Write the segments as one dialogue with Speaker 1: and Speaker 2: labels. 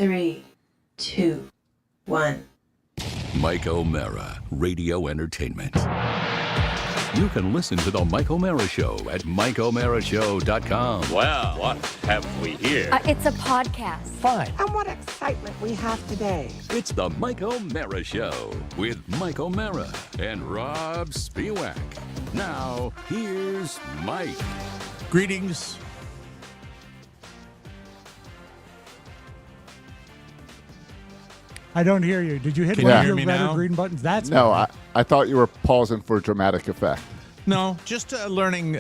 Speaker 1: 3, 2, 1.
Speaker 2: Mike O'Mara, Radio Entertainment. You can listen to The Mike O'Mara Show at MikeO'MaraShow.com.
Speaker 3: Well, what have we here?
Speaker 4: It's a podcast.
Speaker 5: Fine.
Speaker 6: And what excitement we have today.
Speaker 2: It's The Mike O'Mara Show with Mike O'Mara and Rob Spiewak. Now, here's Mike.
Speaker 5: Greetings.
Speaker 7: I don't hear you. Did you hit
Speaker 5: Can
Speaker 7: one
Speaker 5: you
Speaker 7: of
Speaker 5: hear
Speaker 7: your
Speaker 5: me
Speaker 7: red
Speaker 5: now?
Speaker 7: or green buttons? That's
Speaker 8: No, I thought you were pausing for dramatic effect.
Speaker 5: No, just learning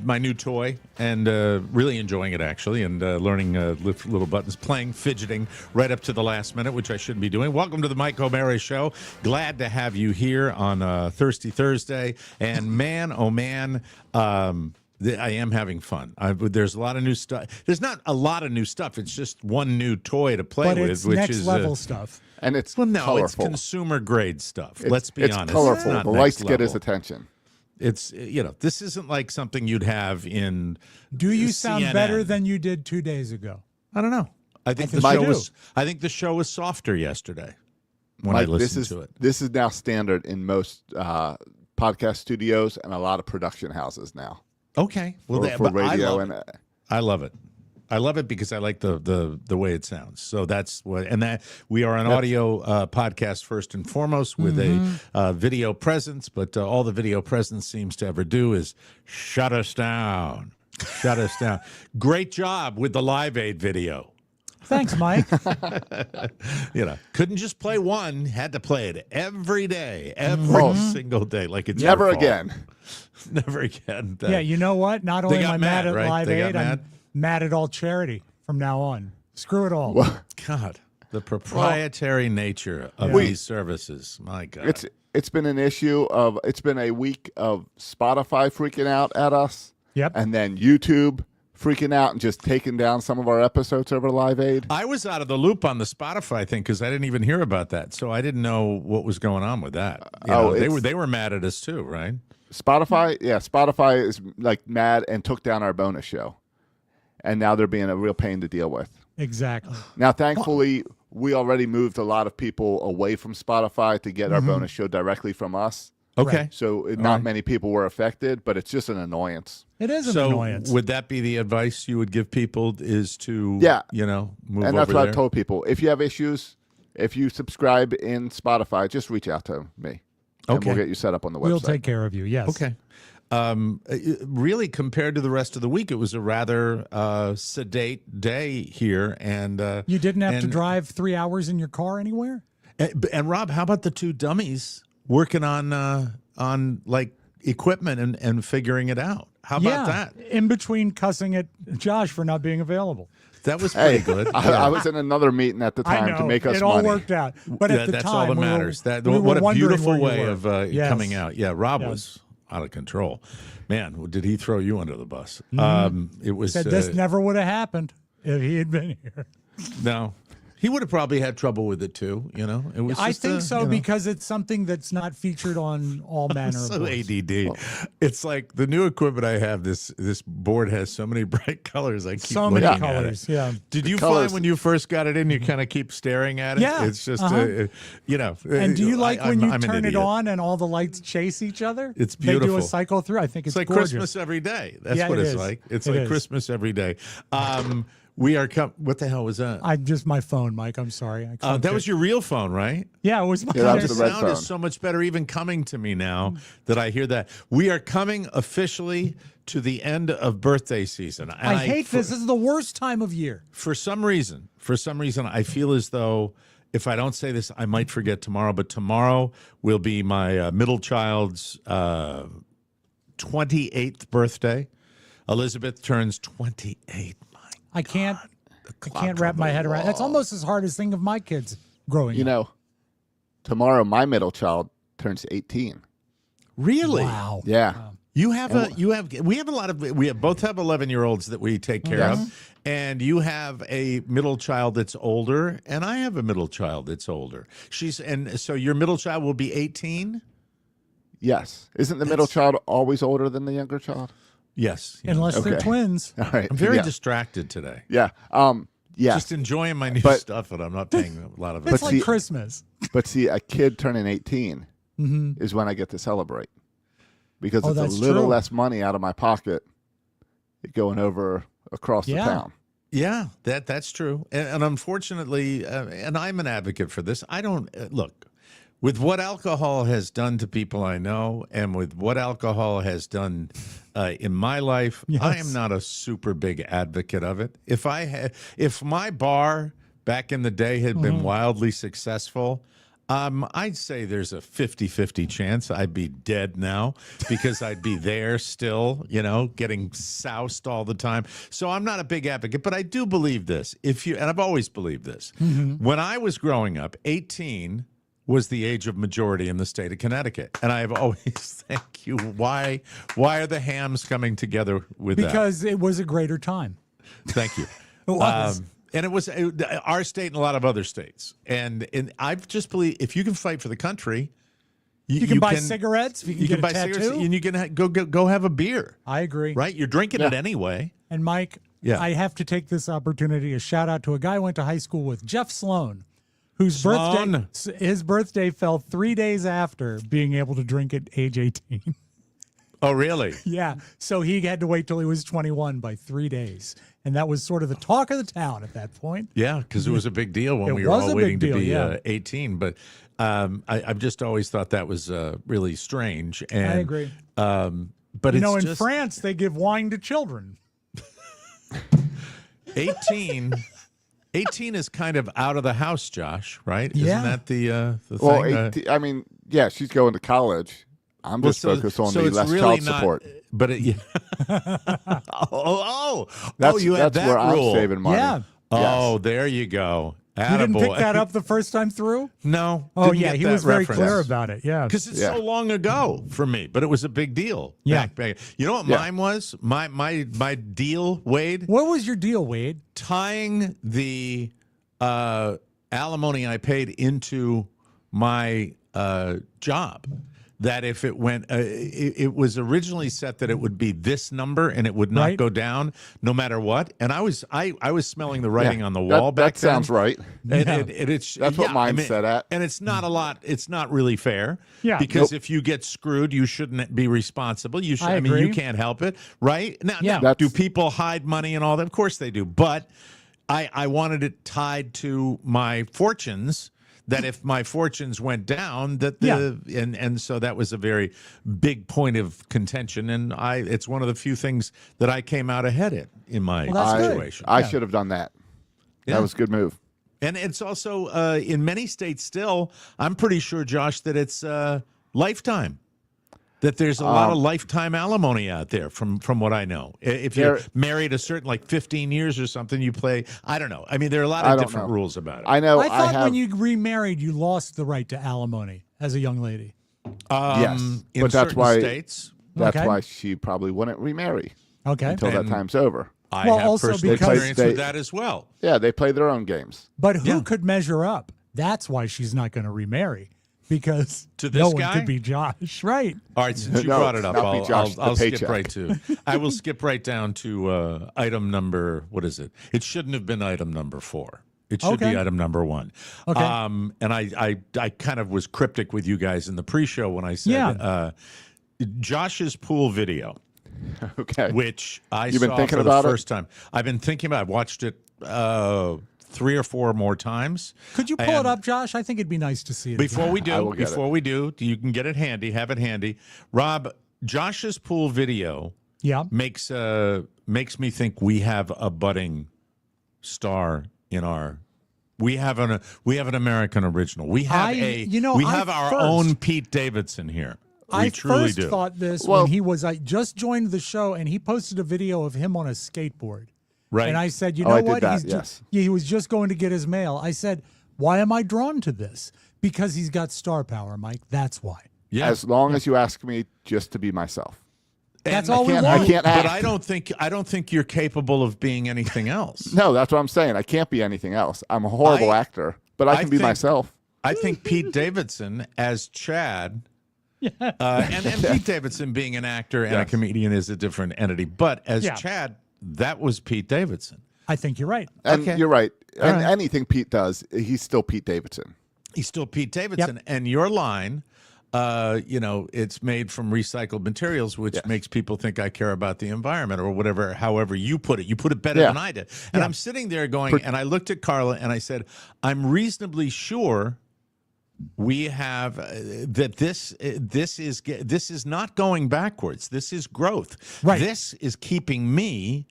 Speaker 5: my new toy and really enjoying it, actually, and learning little buttons, playing, fidgeting right up to the last minute, which I shouldn't be doing. Welcome to the Mike O'Mara Show. Glad to have you here on Thirsty Thursday. And man, oh man, I am having fun. There's a lot of new stuff. There's not a lot of new stuff. It's just one new toy to play
Speaker 7: but
Speaker 5: with,
Speaker 7: it's
Speaker 5: which
Speaker 7: next
Speaker 5: is
Speaker 7: level stuff.
Speaker 8: And it's
Speaker 5: well, no,
Speaker 8: colorful.
Speaker 5: it's consumer grade stuff.
Speaker 8: It's-
Speaker 5: Let's be
Speaker 8: it's
Speaker 5: honest.
Speaker 8: colorful.
Speaker 5: It's not
Speaker 8: the
Speaker 5: next
Speaker 8: lights get his
Speaker 5: level.
Speaker 8: attention.
Speaker 5: It's, this isn't like something you'd have in
Speaker 7: Do you sound
Speaker 5: CNN.
Speaker 7: better than you did 2 days ago?
Speaker 5: I don't know. I think the show was softer yesterday when I
Speaker 8: Mike,
Speaker 5: listened to it.
Speaker 8: This is now standard in most podcast studios and a lot of production houses now.
Speaker 5: Okay. Well,
Speaker 8: For radio
Speaker 5: I love it. I love it because I like the way it sounds. So that's what, and that we are an audio podcast first and foremost with a video presence, but all the video presence seems to ever do is shut us down. Shut us down. Great job with the Live Aid video.
Speaker 7: Thanks, Mike.
Speaker 5: Couldn't just play one, had to play it every day, every single day, like it's
Speaker 8: never
Speaker 5: your fault.
Speaker 8: again.
Speaker 5: Never again.
Speaker 7: Yeah, you know what? Not only am I mad at
Speaker 5: right?
Speaker 7: Live
Speaker 5: They got
Speaker 7: Aid,
Speaker 5: mad?
Speaker 7: I'm mad at all charity from now on. Screw it all.
Speaker 5: God, the proprietary nature of these services. My God.
Speaker 8: It's been an issue of, it's been a week of Spotify freaking out at us.
Speaker 7: Yep.
Speaker 8: And then YouTube freaking out and just taking down some of our episodes over Live Aid.
Speaker 5: I was out of the loop on the Spotify thing because I didn't even hear about that, so I didn't know what was going on with that. They were mad at us too, right?
Speaker 8: Spotify is like mad and took down our bonus show. And now they're being a real pain to deal with.
Speaker 7: Exactly.
Speaker 8: Now, thankfully, we already moved a lot of people away from Spotify to get our bonus show directly from us.
Speaker 5: Okay.
Speaker 7: Right.
Speaker 8: So not many people were affected, but it's just an annoyance.
Speaker 7: It is an annoyance.
Speaker 5: Would that be the advice you would give people is to, move
Speaker 8: And
Speaker 5: over
Speaker 8: that's what
Speaker 5: there?
Speaker 8: I've told people. If you have issues, if you subscribe in Spotify, just reach out to me. And
Speaker 5: Okay.
Speaker 8: we'll get you set up on the website.
Speaker 7: We'll take care of you, yes.
Speaker 5: Okay. Really, compared to the rest of the week, it was a rather sedate day here. And
Speaker 7: You didn't have to drive 3 hours in your car anywhere?
Speaker 5: And Rob, how about the two dummies working on like equipment and figuring it out? How about that?
Speaker 7: In between cussing at Josh for not being available.
Speaker 5: That was pretty good.
Speaker 8: I was in another meeting at the
Speaker 7: I
Speaker 8: time
Speaker 7: know.
Speaker 8: to make us
Speaker 7: it all
Speaker 8: money.
Speaker 7: worked out. But at the
Speaker 5: that's
Speaker 7: time,
Speaker 5: all that
Speaker 7: we
Speaker 5: matters.
Speaker 7: Were, we
Speaker 5: what
Speaker 7: were
Speaker 5: a beautiful
Speaker 7: wondering where
Speaker 5: way
Speaker 7: you
Speaker 5: of
Speaker 7: were. Yes.
Speaker 5: coming out. Yeah, Rob
Speaker 7: Yes.
Speaker 5: was out of control. Man, did he throw you under the bus? It was
Speaker 7: Said this never would have happened if he had been here.
Speaker 5: no. He would have probably had trouble with it too. It was.
Speaker 7: I
Speaker 5: just
Speaker 7: think so
Speaker 5: because
Speaker 7: because it's something that's not featured on all manner of
Speaker 5: so
Speaker 7: boards.
Speaker 5: ADD. It's like the new equipment I have. This board has so many bright colors. I keep
Speaker 7: So
Speaker 5: looking
Speaker 7: many
Speaker 5: at
Speaker 7: colors,
Speaker 5: it.
Speaker 7: yeah.
Speaker 5: Did you
Speaker 8: colors-
Speaker 5: find when you first got it in, you kind of keep staring at it?
Speaker 7: Yeah,
Speaker 5: It's just,
Speaker 7: And do you like when you
Speaker 5: I'm an
Speaker 7: turn it
Speaker 5: idiot.
Speaker 7: on and all the lights chase each other?
Speaker 5: It's
Speaker 7: They do
Speaker 5: beautiful.
Speaker 7: a cycle through. I think
Speaker 5: It's
Speaker 7: it's
Speaker 5: like
Speaker 7: gorgeous.
Speaker 5: Christmas every day. That's
Speaker 7: Yeah,
Speaker 5: what
Speaker 7: it
Speaker 5: it's
Speaker 7: is.
Speaker 5: like. It's
Speaker 7: It
Speaker 5: like
Speaker 7: is.
Speaker 5: Christmas every day. We are what the hell was that?
Speaker 7: Just my phone, Mike. I'm sorry. I can't
Speaker 5: That
Speaker 7: fit-
Speaker 5: was your real phone, right?
Speaker 7: Yeah, it was my
Speaker 8: Yeah, that
Speaker 5: The
Speaker 8: was the red
Speaker 5: sound
Speaker 8: phone.
Speaker 5: is so much better even coming to me now that I hear that. We are coming officially to the end of birthday season. And
Speaker 7: I hate this. This is the worst time of year.
Speaker 5: For some reason, I feel as though if I don't say this, I might forget tomorrow. But tomorrow will be my middle child's 28th birthday. Elizabeth turns 28.
Speaker 7: I can't wrap my head around. That's almost as hard as thinking of my kids growing up.
Speaker 8: Tomorrow my middle child turns 18.
Speaker 5: Really?
Speaker 7: Wow.
Speaker 8: Yeah.
Speaker 5: We have both have 11-year-olds that we take care of, and you have a middle child that's older, and I have a middle child that's older. So your middle child will be 18?
Speaker 8: Yes. Isn't the middle child always older than the younger child?
Speaker 5: Yes.
Speaker 7: Unless they're
Speaker 8: Okay.
Speaker 7: twins.
Speaker 8: All right.
Speaker 5: I'm very
Speaker 8: yeah.
Speaker 5: distracted today.
Speaker 8: Yeah. Yes.
Speaker 5: Just enjoying my new
Speaker 8: But-
Speaker 5: stuff, and I'm not paying a lot of it.
Speaker 7: It's
Speaker 8: But
Speaker 7: like
Speaker 8: see-
Speaker 7: Christmas.
Speaker 8: But see, a kid turning 18 is when I get to celebrate because
Speaker 7: Oh,
Speaker 8: it's a
Speaker 7: that's
Speaker 8: little
Speaker 7: true.
Speaker 8: less money out of my pocket going over across the
Speaker 7: Yeah.
Speaker 8: town.
Speaker 5: Yeah, that's true. And unfortunately, and I'm an advocate for this. I don't look with what alcohol has done to people I know, and with what alcohol has done in my life.
Speaker 7: Yes.
Speaker 5: I am not a super big advocate of it. If my bar back in the day had been wildly successful, I'd say there's a 50-50 chance I'd be dead now because I'd be there still, getting soused all the time. So I'm not a big advocate, but I do believe this. And I've always believed this. When I was growing up, 18 was the age of majority in the state of Connecticut. And I have always, thank you. Why are the hams coming together with that?
Speaker 7: Because it was a greater time.
Speaker 5: Thank you.
Speaker 7: It was.
Speaker 5: And it was our state and a lot of other states. And I just believe if you can fight for the country,
Speaker 7: You can buy cigarettes. If you can get
Speaker 5: buy
Speaker 7: a tattoo.
Speaker 5: cigarettes, and you can go have a beer.
Speaker 7: I agree.
Speaker 5: Right? You're drinking it anyway.
Speaker 7: And Mike,
Speaker 5: Yeah.
Speaker 7: I have to take this opportunity to shout out to a guy I went to high school with, Jeff Sloan, whose
Speaker 5: Sloan.
Speaker 7: birthday fell 3 days after being able to drink at age 18.
Speaker 5: Oh, really?
Speaker 7: Yeah. So he had to wait till he was 21 by 3 days. And that was sort of the talk of the town at that point.
Speaker 5: Yeah, because it was a big deal when
Speaker 7: It
Speaker 5: we were
Speaker 7: was
Speaker 5: all
Speaker 7: a
Speaker 5: waiting
Speaker 7: big
Speaker 5: to be
Speaker 7: deal, yeah.
Speaker 5: 18. But I've just always thought that was really strange. And,
Speaker 7: I agree.
Speaker 5: But
Speaker 7: You
Speaker 5: it's
Speaker 7: know, in
Speaker 5: just
Speaker 7: France, they give wine to children.
Speaker 5: 18 is kind of out of the house, Josh, right?
Speaker 7: Yeah.
Speaker 5: Isn't that the
Speaker 8: Well,
Speaker 5: thing?
Speaker 8: 18, I mean, yeah, she's going to college. I'm just focused on the
Speaker 5: it's
Speaker 8: less
Speaker 5: really
Speaker 8: child
Speaker 5: not,
Speaker 8: support.
Speaker 5: But you had
Speaker 8: That's
Speaker 5: that
Speaker 8: where
Speaker 5: rule.
Speaker 8: I'm saving money.
Speaker 7: Yeah.
Speaker 5: Oh, there you go.
Speaker 7: You didn't
Speaker 5: Attaboy.
Speaker 7: pick that up the first time through?
Speaker 5: No.
Speaker 7: Oh,
Speaker 5: didn't
Speaker 7: yeah.
Speaker 5: get
Speaker 7: He
Speaker 5: that
Speaker 7: was very
Speaker 5: reference.
Speaker 7: clear about it. Yeah.
Speaker 5: Because it's
Speaker 8: Yeah.
Speaker 5: so long ago for me, but it was a big deal.
Speaker 7: Yeah.
Speaker 5: Back. You know what
Speaker 8: Yeah.
Speaker 5: mine was? My deal, Wade,
Speaker 7: What was your deal, Wade?
Speaker 5: tying the alimony I paid into my job. That if it went, it was originally set that it would be this number and it would not
Speaker 7: Right.
Speaker 5: go down no matter what. And I was smelling the writing on the
Speaker 8: That-
Speaker 5: wall back
Speaker 8: that sounds
Speaker 5: then.
Speaker 8: right.
Speaker 5: It's
Speaker 8: That's what mine's set at.
Speaker 5: and it's not a lot. It's not really fair.
Speaker 7: Yeah.
Speaker 5: Because
Speaker 8: Nope.
Speaker 5: if you get screwed, you shouldn't be responsible. You should.
Speaker 7: I
Speaker 5: I mean, you
Speaker 7: agree.
Speaker 5: can't help it, right? Now,
Speaker 7: Yeah.
Speaker 5: now, do
Speaker 8: That's-
Speaker 5: people hide money and all that? Of course they do. But I wanted it tied to my fortunes. That if my fortunes went down, and so that was a very big point of contention, and it's one of the few things that I came out ahead in my
Speaker 7: Well, that's good.
Speaker 5: situation.
Speaker 8: I should have done that.
Speaker 5: Yeah.
Speaker 8: That was a good move.
Speaker 5: And it's also in many states still, I'm pretty sure, Josh, that it's lifetime. That there's a lot of lifetime alimony out there from what I know. If you're married a certain, like 15 years or something, you play, I don't know. I mean, there are a lot
Speaker 8: I
Speaker 5: of
Speaker 8: don't
Speaker 5: different
Speaker 8: know.
Speaker 5: rules about it.
Speaker 8: I know.
Speaker 7: I thought
Speaker 8: have.
Speaker 7: when you remarried, you lost the right to alimony as a young lady.
Speaker 8: Yes,
Speaker 5: in
Speaker 8: but that's
Speaker 5: certain
Speaker 8: why.
Speaker 5: states,
Speaker 8: That's
Speaker 7: Okay.
Speaker 8: why she probably wouldn't remarry
Speaker 7: Okay.
Speaker 8: until that
Speaker 5: And-
Speaker 8: time's over.
Speaker 5: I
Speaker 7: Well,
Speaker 5: have
Speaker 7: also
Speaker 5: personal
Speaker 7: because-
Speaker 5: experience
Speaker 8: They-
Speaker 5: with that as well.
Speaker 8: Yeah, they play their own games.
Speaker 7: But who
Speaker 5: Yeah.
Speaker 7: could measure up? That's why she's not going to remarry. Because
Speaker 5: To this
Speaker 7: no one
Speaker 5: guy?
Speaker 7: could be Josh, right?
Speaker 5: All right, since you
Speaker 8: No,
Speaker 5: brought it up,
Speaker 8: not be Josh,
Speaker 5: I'll
Speaker 8: the
Speaker 5: skip
Speaker 8: paycheck.
Speaker 5: right to. I will skip right down to item number. What is it? It shouldn't have been item number 4. It should
Speaker 7: Okay.
Speaker 5: be item number 1.
Speaker 7: Okay.
Speaker 5: And I kind of was cryptic with you guys in the pre-show when I said
Speaker 7: Yeah.
Speaker 5: Josh's pool video,
Speaker 8: Okay.
Speaker 5: which I
Speaker 8: You've been
Speaker 5: saw
Speaker 8: thinking
Speaker 5: for the
Speaker 8: about it?
Speaker 5: first time. I've been thinking about. I watched it 3 or 4 more times.
Speaker 7: Could you pull it up, Josh? I think it'd be nice to see it.
Speaker 5: Before we
Speaker 8: I will
Speaker 5: do,
Speaker 8: get
Speaker 5: you can get it handy. Have it handy, Rob. Josh's pool video
Speaker 7: Yeah.
Speaker 5: makes me think we have a budding star in our. We have an American original. We have we have our
Speaker 7: first-
Speaker 5: own Pete Davidson here. We
Speaker 7: I
Speaker 5: truly
Speaker 7: first
Speaker 5: do.
Speaker 7: thought this
Speaker 8: Well-
Speaker 7: when he was. I just joined the show and he posted a video of him on a skateboard.
Speaker 5: Right.
Speaker 7: And I said, you
Speaker 8: Oh,
Speaker 7: know
Speaker 8: I did
Speaker 7: what?
Speaker 8: that,
Speaker 7: He's
Speaker 8: yes.
Speaker 7: he was just going to get his mail. I said, why am I drawn to this? Because he's got star power, Mike. That's why.
Speaker 5: Yeah.
Speaker 8: As long as you ask me just to be myself.
Speaker 7: That's
Speaker 5: And
Speaker 7: all we
Speaker 8: can't-
Speaker 7: want.
Speaker 8: I can't
Speaker 5: But
Speaker 8: act.
Speaker 5: I don't think you're capable of being anything else.
Speaker 8: No, that's what I'm saying. I can't be anything else. I'm a horrible
Speaker 5: I-
Speaker 8: actor, but I can be
Speaker 5: think-
Speaker 8: myself.
Speaker 5: I think Pete Davidson as Chad, and Pete Davidson being an actor and a
Speaker 8: Yes.
Speaker 5: comedian is a different entity. But as
Speaker 7: Yeah.
Speaker 5: Chad, that was Pete Davidson.
Speaker 7: I think you're right.
Speaker 8: And
Speaker 5: Okay.
Speaker 8: you're right.
Speaker 5: All
Speaker 8: And
Speaker 5: right.
Speaker 8: anything Pete does, he's still Pete Davidson.
Speaker 5: He's still Pete Davidson. And your line, it's made from recycled materials, which makes people think I care about the environment or whatever, however you put it. You put it better than I did. And I'm sitting there going, and I looked at Carla and I said, I'm reasonably sure we have that this is not going backwards. This is growth.
Speaker 7: Right.
Speaker 5: This is keeping me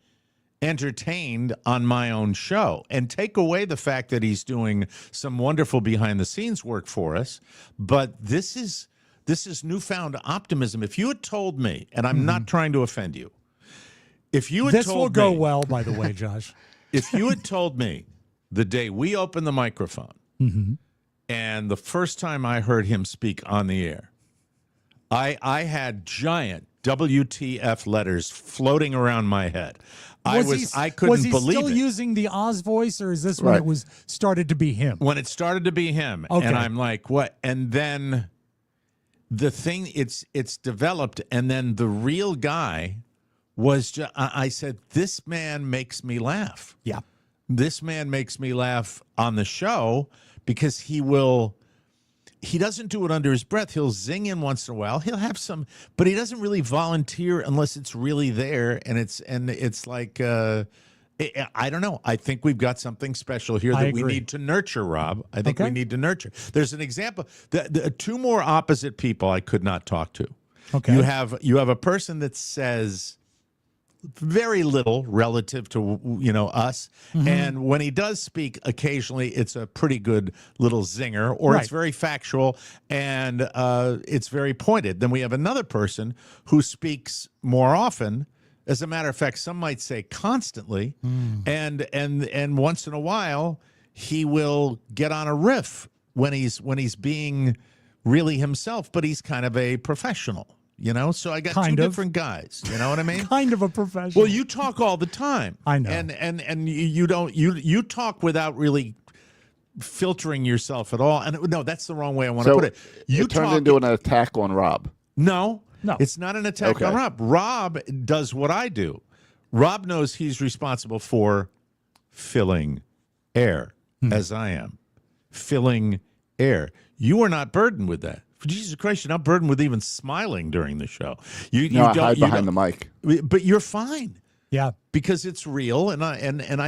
Speaker 5: entertained on my own show, and take away the fact that he's doing some wonderful behind the scenes work for us. But this is newfound optimism. If you had told me, and I'm not trying to offend you, if you had
Speaker 7: This
Speaker 5: told
Speaker 7: will go
Speaker 5: me,
Speaker 7: well, by the way, Josh.
Speaker 5: if you had told me the day we opened the microphone and the first time I heard him speak on the air, I had giant WTF letters floating around my head. I couldn't
Speaker 7: was he
Speaker 5: believe
Speaker 7: still
Speaker 5: it.
Speaker 7: using the Oz voice, or is this when
Speaker 8: Right.
Speaker 7: it was started to be him?
Speaker 5: When it started to be him,
Speaker 7: Okay.
Speaker 5: and I'm like, what? And then the thing, it's developed, and then the real guy was just, I said, this man makes me laugh.
Speaker 7: Yeah.
Speaker 5: This man makes me laugh on the show because he doesn't do it under his breath. He'll zing in once in a while. He'll have some, but he doesn't really volunteer unless it's really there. And it's like, I don't know. I think we've got something special here
Speaker 7: I
Speaker 5: that we
Speaker 7: agree.
Speaker 5: need to nurture, Rob. I think
Speaker 7: Okay.
Speaker 5: we need to nurture. There's an example. The two more opposite people I could not talk to.
Speaker 7: Okay.
Speaker 5: You have a person that says very little relative to us, and when he does speak, occasionally it's a pretty good little zinger, or it's
Speaker 7: Right.
Speaker 5: very factual and it's very pointed. Then we have another person who speaks more often. As a matter of fact, some might say constantly, and once in a while he will get on a riff when he's being really himself, but he's kind of a professional. So I got
Speaker 7: Kind
Speaker 5: two
Speaker 7: of.
Speaker 5: different guys. You know what I mean?
Speaker 7: Kind of a professional.
Speaker 5: Well, you talk all the time.
Speaker 7: I know.
Speaker 5: And you don't you talk without really filtering yourself at all. And no, that's the wrong way I want to
Speaker 8: So
Speaker 5: put it. You
Speaker 8: it turned
Speaker 5: talk
Speaker 8: into an attack on Rob.
Speaker 5: No,
Speaker 7: No.
Speaker 5: it's not an attack
Speaker 8: Okay.
Speaker 5: on Rob. Rob does what I do. Rob knows he's responsible for filling air, as I am. Filling air. You are not burdened with that. For Jesus Christ, you're not burdened with even smiling during the show. You
Speaker 8: I
Speaker 5: don't
Speaker 8: hide
Speaker 5: you
Speaker 8: behind
Speaker 5: don't-
Speaker 8: the mic.
Speaker 5: But you're fine
Speaker 7: yeah.
Speaker 5: because it's real, and I
Speaker 7: I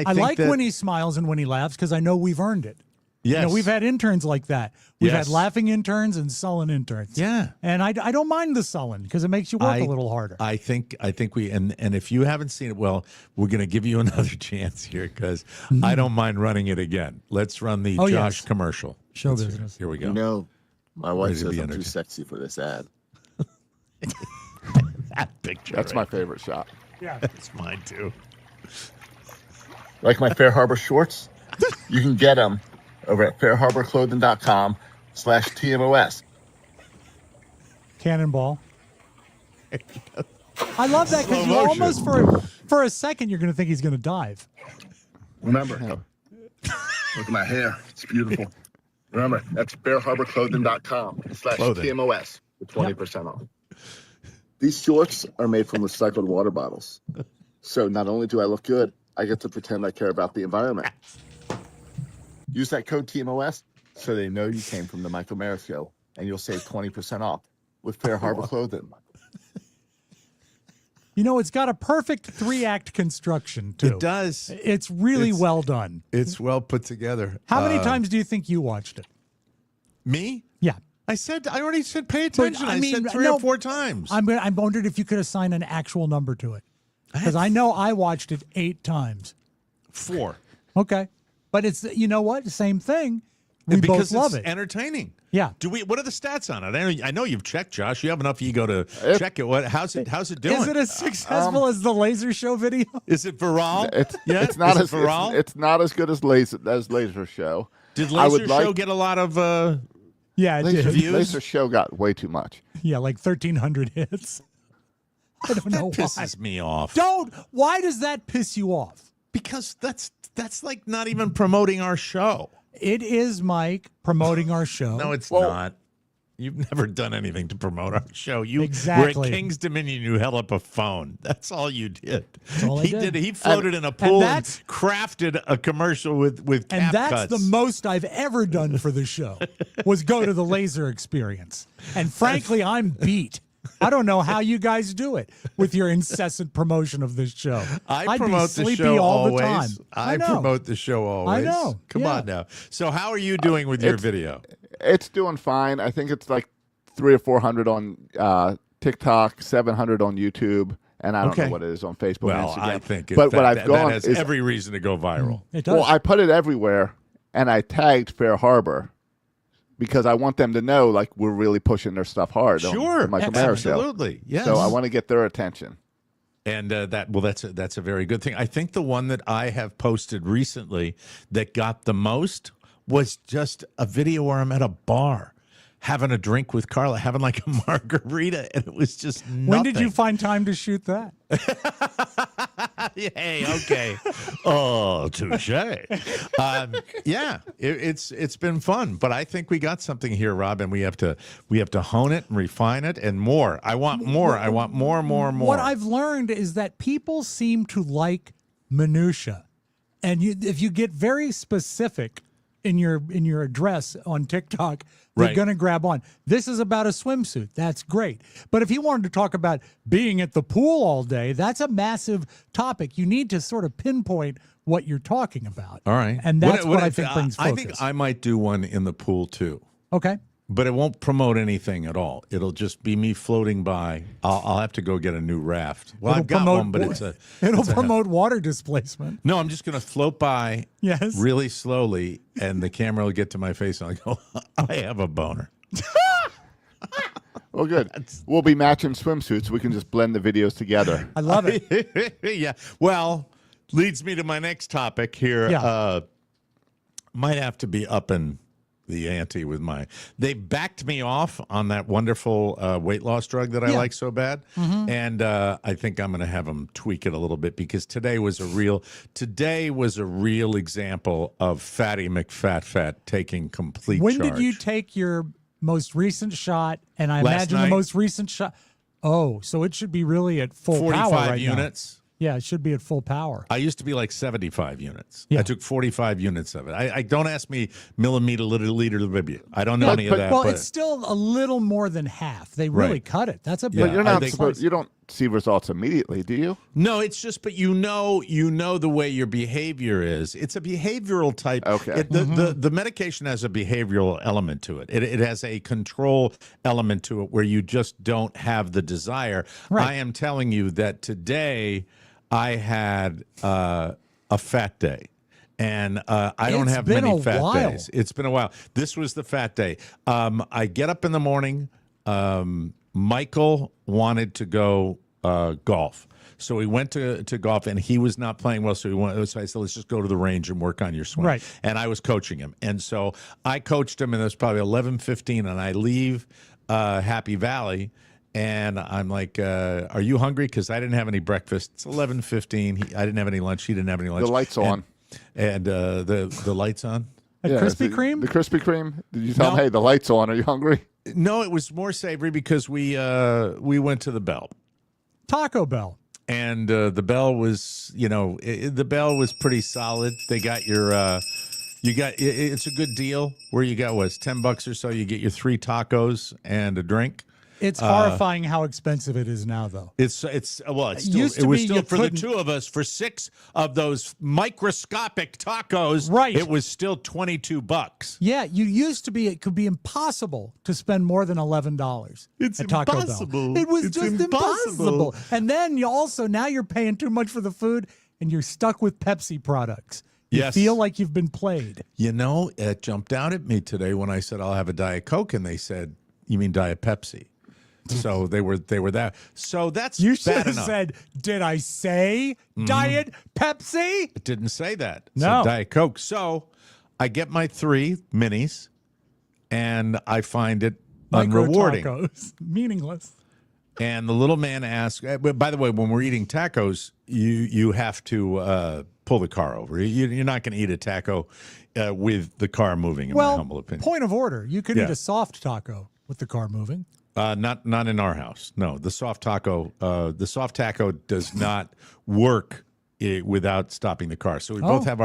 Speaker 5: think
Speaker 7: like
Speaker 5: that,
Speaker 7: when he smiles and when he laughs because I know we've earned it.
Speaker 5: yes,
Speaker 7: We've had interns like that. We've
Speaker 5: Yes.
Speaker 7: had laughing interns and sullen interns.
Speaker 5: Yeah.
Speaker 7: And I don't mind the sullen because it makes you work a little harder.
Speaker 5: I think we and if you haven't seen it, well, we're going to give you another chance here because I don't mind running it again. Let's run the
Speaker 7: Oh,
Speaker 5: Josh
Speaker 7: yes.
Speaker 5: commercial.
Speaker 7: Show
Speaker 5: Let's-
Speaker 7: business.
Speaker 5: Here we go.
Speaker 4: You know, my wife
Speaker 5: Ready to
Speaker 4: says
Speaker 5: be
Speaker 4: I'm too
Speaker 5: entertained.
Speaker 4: sexy for this ad.
Speaker 5: That picture.
Speaker 8: That's
Speaker 5: right
Speaker 8: my favorite shot.
Speaker 7: Yeah.
Speaker 5: That's mine too.
Speaker 4: Like my Fair Harbor shorts? You can get them over at fairharborclothing.com/TMOS.
Speaker 7: Cannonball. I love that because
Speaker 5: Slow
Speaker 7: you
Speaker 5: motion.
Speaker 7: almost for a second you're going to think he's going to dive.
Speaker 4: Remember, look at my hair. It's beautiful. Remember, that's fairharborclothing.com/TMOS for 20% off. These shorts are made from recycled water bottles. So not only do I look good, I get to pretend I care about the environment. Use that code TMOS so they know you came from the Michael Mara Show, and you'll save 20% off with Fair Harbor Clothing.
Speaker 7: It's got a perfect 3-act construction too.
Speaker 5: It does.
Speaker 7: It's really
Speaker 5: It's-
Speaker 7: well done.
Speaker 5: It's well put together.
Speaker 7: How many times do you think you watched it?
Speaker 5: Me?
Speaker 7: Yeah.
Speaker 5: I already said pay attention. I said three
Speaker 7: no,
Speaker 5: or four times.
Speaker 7: I'm wondering if you could assign an actual number to it. Because I know I watched it 8 times.
Speaker 5: 4.
Speaker 7: Okay. But it's, you know what? Same thing. We
Speaker 5: because
Speaker 7: both love
Speaker 5: it's
Speaker 7: it.
Speaker 5: entertaining.
Speaker 7: Yeah.
Speaker 5: What are the stats on it? I know you've checked, Josh. You have enough ego to check it. How's it doing?
Speaker 7: Is it as successful as the laser show video?
Speaker 5: Is it viral?
Speaker 8: It's not
Speaker 5: Is
Speaker 8: as
Speaker 5: it viral.
Speaker 8: It's not as good as Laser Show.
Speaker 5: Did
Speaker 8: I would
Speaker 5: Laser Show
Speaker 8: like-
Speaker 5: get a lot of
Speaker 7: Yeah, it
Speaker 8: Laser,
Speaker 7: did.
Speaker 5: views?
Speaker 8: Laser Show got way too much.
Speaker 7: Yeah, like 1,300 hits. I don't know why.
Speaker 5: pisses me off?
Speaker 7: Why does that piss you off?
Speaker 5: Because that's like not even promoting our show.
Speaker 7: It is Mike promoting our show.
Speaker 5: No, it's
Speaker 8: Well,
Speaker 5: not. You've never done anything to promote our show. You were
Speaker 7: Exactly.
Speaker 5: at King's Dominion. You held up a phone. That's all you did.
Speaker 7: That's all I did.
Speaker 5: He floated in a pool and
Speaker 7: that's-
Speaker 5: crafted a commercial with cap
Speaker 7: And that's
Speaker 5: cuts.
Speaker 7: the most I've ever done for the show was go to the laser experience. And frankly, I'm beat. I don't know how you guys do it with your incessant promotion of this show.
Speaker 5: I
Speaker 7: I'd
Speaker 5: promote
Speaker 7: be sleepy
Speaker 5: the show
Speaker 7: all
Speaker 5: always.
Speaker 7: the time.
Speaker 5: I
Speaker 7: know.
Speaker 5: promote the show always.
Speaker 7: I know.
Speaker 5: Come
Speaker 7: Yeah.
Speaker 5: on now. So how are you doing with your video?
Speaker 8: It's doing fine. I think it's like 300 or 400 on TikTok, 700 on YouTube, and I don't know what it is on Facebook
Speaker 5: Well,
Speaker 8: and Instagram.
Speaker 5: I think
Speaker 8: but
Speaker 5: that,
Speaker 8: what I've
Speaker 5: that
Speaker 8: gone
Speaker 5: has
Speaker 8: is
Speaker 5: every reason to go viral.
Speaker 7: It does.
Speaker 8: well, I put it everywhere, and I tagged Fair Harbor because I want them to know like we're really pushing their stuff hard.
Speaker 5: Sure,
Speaker 8: on the Michael Mara show.
Speaker 5: absolutely, yes.
Speaker 8: So I want to get their attention.
Speaker 5: And that's a very good thing. I think the one that I have posted recently that got the most was just a video where I'm at a bar having a drink with Carla, having like a margarita, and it was just nothing.
Speaker 7: When did you find time to shoot that?
Speaker 5: Hey, okay. Oh, touche. Yeah, it's been fun, but I think we got something here, Rob, and we have to hone it and refine it and more. I want more. I want more.
Speaker 7: What I've learned is that people seem to like minutia, and if you get very specific in your address on TikTok, they're
Speaker 5: Right.
Speaker 7: going to grab on. This is about a swimsuit. That's great. But if you wanted to talk about being at the pool all day, that's a massive topic. You need to sort of pinpoint what you're talking about.
Speaker 5: All right,
Speaker 7: And that's what I think brings focus.
Speaker 5: I think I might do one in the pool too.
Speaker 7: Okay.
Speaker 5: But it won't promote anything at all. It'll just be me floating by. I'll have to go get a new raft. Well, I've got one, but
Speaker 7: it'll promote water displacement.
Speaker 5: No, I'm just going to float by
Speaker 7: Yes.
Speaker 5: really slowly, and the camera will get to my face, and I'll go, I have a boner.
Speaker 8: Well, good. We'll be matching swimsuits. We can just blend the videos together.
Speaker 7: I love it.
Speaker 5: Yeah. Well, leads me to my next topic here.
Speaker 7: Yeah.
Speaker 5: Might have to be upping the ante with they backed me off on that wonderful weight loss drug that I like so bad.
Speaker 7: Mm-hmm.
Speaker 5: And I think I'm going to have them tweak it a little bit because today was a real example of Fatty McFat taking complete
Speaker 7: When
Speaker 5: charge.
Speaker 7: did you take your most recent shot? And I
Speaker 5: Last
Speaker 7: imagine
Speaker 5: night.
Speaker 7: the most recent shot. Oh, so it should be really at full
Speaker 5: 45
Speaker 7: power right
Speaker 5: units.
Speaker 7: now. Yeah, it should be at full power.
Speaker 5: I used to be like 75 units.
Speaker 7: Yeah.
Speaker 5: I took 45 units of it. I don't ask me millimeter, liter, I don't know any of that.
Speaker 7: Well,
Speaker 5: but
Speaker 7: it's still a little more than half. They really
Speaker 5: Right.
Speaker 7: cut it. That's a
Speaker 5: Yeah,
Speaker 8: But you're
Speaker 5: I
Speaker 8: not
Speaker 5: think-
Speaker 8: supposed. You don't see results immediately, do you?
Speaker 5: No, it's just, but you know the way your behavior is. It's a behavioral type.
Speaker 8: Okay.
Speaker 5: The medication has a behavioral element to it. It has a control element to it where you just don't have the desire.
Speaker 7: Right.
Speaker 5: I am telling you that today I had a fat day. And I don't
Speaker 7: It's
Speaker 5: have
Speaker 7: been
Speaker 5: many
Speaker 7: a
Speaker 5: fat
Speaker 7: while.
Speaker 5: days. It's been a while. This was the fat day. I get up in the morning. Michael wanted to go golf. So we went to golf, and he was not playing well. So I said, let's just go to the range and work on your swing.
Speaker 7: Right.
Speaker 5: And I was coaching him. And so I coached him, and it was probably 11:15, and I leave Happy Valley. And I'm like, are you hungry? Because I didn't have any breakfast. It's 11:15. I didn't have any lunch. He didn't have any lunch.
Speaker 8: The lights on.
Speaker 5: And the lights on?
Speaker 7: A Krispy Kreme?
Speaker 8: The Krispy Kreme. Did you tell
Speaker 5: No.
Speaker 8: them, hey, the lights on? Are you hungry?
Speaker 5: No, it was more savory because we went to the Bell.
Speaker 7: Taco Bell.
Speaker 5: And the Bell was, the Bell was pretty solid. They got your, it's a good deal where you got, it's $10 or so. You get your 3 tacos and a drink.
Speaker 7: It's horrifying how expensive it is now, though.
Speaker 5: It's still,
Speaker 7: used to
Speaker 5: it was
Speaker 7: be
Speaker 5: still
Speaker 7: you
Speaker 5: for the
Speaker 7: couldn't-
Speaker 5: 2 of us for 6 of those microscopic tacos.
Speaker 7: Right.
Speaker 5: It was still $22.
Speaker 7: Yeah, it could be impossible to spend more than $11
Speaker 5: It's
Speaker 7: at Taco
Speaker 5: impossible.
Speaker 7: Bell. It was
Speaker 5: It's
Speaker 7: just impossible. And then now you're paying too much for the food, and you're stuck with Pepsi products. You
Speaker 5: Yes.
Speaker 7: feel like you've been played.
Speaker 5: It jumped out at me today when I said I'll have a Diet Coke, and they said, "You mean Diet Pepsi?" So they were that. So that's
Speaker 7: You should
Speaker 5: bad
Speaker 7: have
Speaker 5: enough.
Speaker 7: said, "Did I say Diet Pepsi?"
Speaker 5: It didn't say that. It
Speaker 7: No.
Speaker 5: said Diet Coke. So I get my 3 minis, and I find it
Speaker 7: Micro
Speaker 5: unrewarding.
Speaker 7: tacos, meaningless.
Speaker 5: And the little man asked. By the way, when we're eating tacos, you have to pull the car over. You're not going to eat a taco with the car moving. In my
Speaker 7: Well,
Speaker 5: humble opinion.
Speaker 7: point of order: you could
Speaker 5: Yeah.
Speaker 7: eat a soft taco with the car moving.
Speaker 5: Not in our house. No, the soft taco does not work without stopping the car. So we both have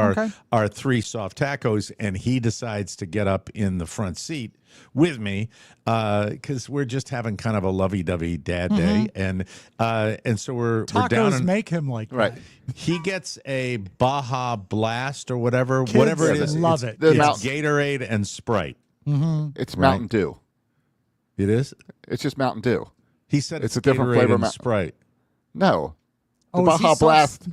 Speaker 5: our 3 soft tacos, and he decides to get up in the front seat with me because we're just having kind of a lovey-dovey dad day, and so we're down.
Speaker 7: Tacos make him like
Speaker 8: Right.
Speaker 7: that.
Speaker 5: He gets a Baja Blast or whatever
Speaker 7: Kids
Speaker 5: it is.
Speaker 7: love it.
Speaker 5: It's
Speaker 8: Mountain-
Speaker 5: Gatorade and Sprite.
Speaker 8: It's Mountain Dew.
Speaker 5: It is.
Speaker 8: It's just Mountain Dew.
Speaker 5: He said
Speaker 8: It's
Speaker 5: it's
Speaker 8: a different
Speaker 5: Gatorade
Speaker 8: flavor
Speaker 5: and
Speaker 8: Mount-
Speaker 5: Sprite.
Speaker 8: No. The
Speaker 7: Oh, is he
Speaker 8: Baja
Speaker 7: so-
Speaker 8: Blast.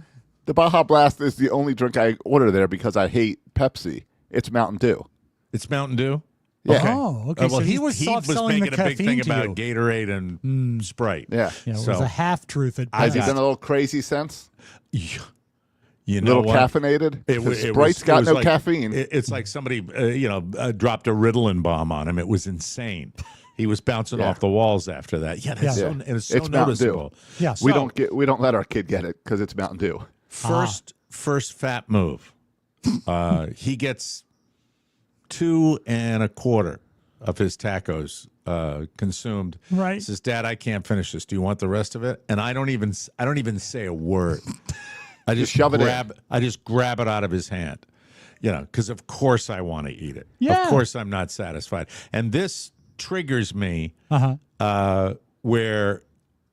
Speaker 8: The Baja Blast is the only drink I order there because I hate Pepsi. It's Mountain Dew.
Speaker 5: It's Mountain Dew.
Speaker 8: Yeah.
Speaker 7: Oh, okay.
Speaker 5: Well,
Speaker 7: so he was soft selling
Speaker 5: making
Speaker 7: the
Speaker 5: a big
Speaker 7: caffeine
Speaker 5: thing
Speaker 7: to
Speaker 5: about
Speaker 7: you.
Speaker 5: Gatorade and Sprite.
Speaker 8: Yeah.
Speaker 7: Yeah, it
Speaker 5: So-
Speaker 7: was a half truth at
Speaker 8: Has
Speaker 7: best.
Speaker 8: he been a little crazy since?
Speaker 5: You
Speaker 8: A
Speaker 5: know
Speaker 8: little
Speaker 5: what?
Speaker 8: caffeinated?
Speaker 5: It
Speaker 8: Sprite's
Speaker 5: was
Speaker 8: got no
Speaker 5: like,
Speaker 8: caffeine.
Speaker 5: It's like somebody, dropped a Ritalin bomb on him. It was insane. He was bouncing off the walls after that. Yeah, that's
Speaker 7: Yeah.
Speaker 5: so, it's so
Speaker 8: It's Mountain Dew.
Speaker 5: noticeable.
Speaker 7: Yeah.
Speaker 8: we
Speaker 5: So-
Speaker 8: don't let our kid get it because it's Mountain Dew.
Speaker 5: First fat move. He gets 2 1/4 of his tacos consumed.
Speaker 7: Right.
Speaker 5: He says, "Dad, I can't finish this. Do you want the rest of it?" And I don't even say a word. I just
Speaker 8: shove it in.
Speaker 5: I just grab it out of his hand. Because of course I want to eat it.
Speaker 7: Yeah.
Speaker 5: Of course I'm not satisfied. And this triggers me where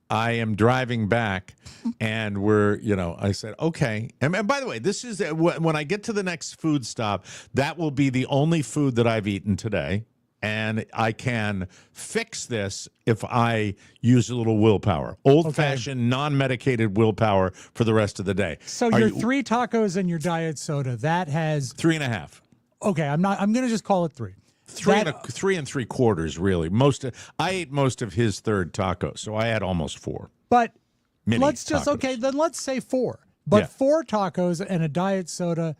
Speaker 5: I am driving back and I said, okay. And by the way, this is when I get to the next food stop, that will be the only food that I've eaten today. And I can fix this if I use a little willpower, old-fashioned, non-medicated willpower for the rest of the day.
Speaker 7: So your 3 tacos and your diet soda, that has
Speaker 5: 3.5.
Speaker 7: okay. I'm going to just call it 3.
Speaker 5: 3 3/3, really. I ate most of his third taco, so I had almost 4.
Speaker 7: But
Speaker 5: Mini
Speaker 7: let's just
Speaker 5: tacos.
Speaker 7: then let's say 4. But
Speaker 5: Yeah.
Speaker 7: 4 tacos and a diet soda,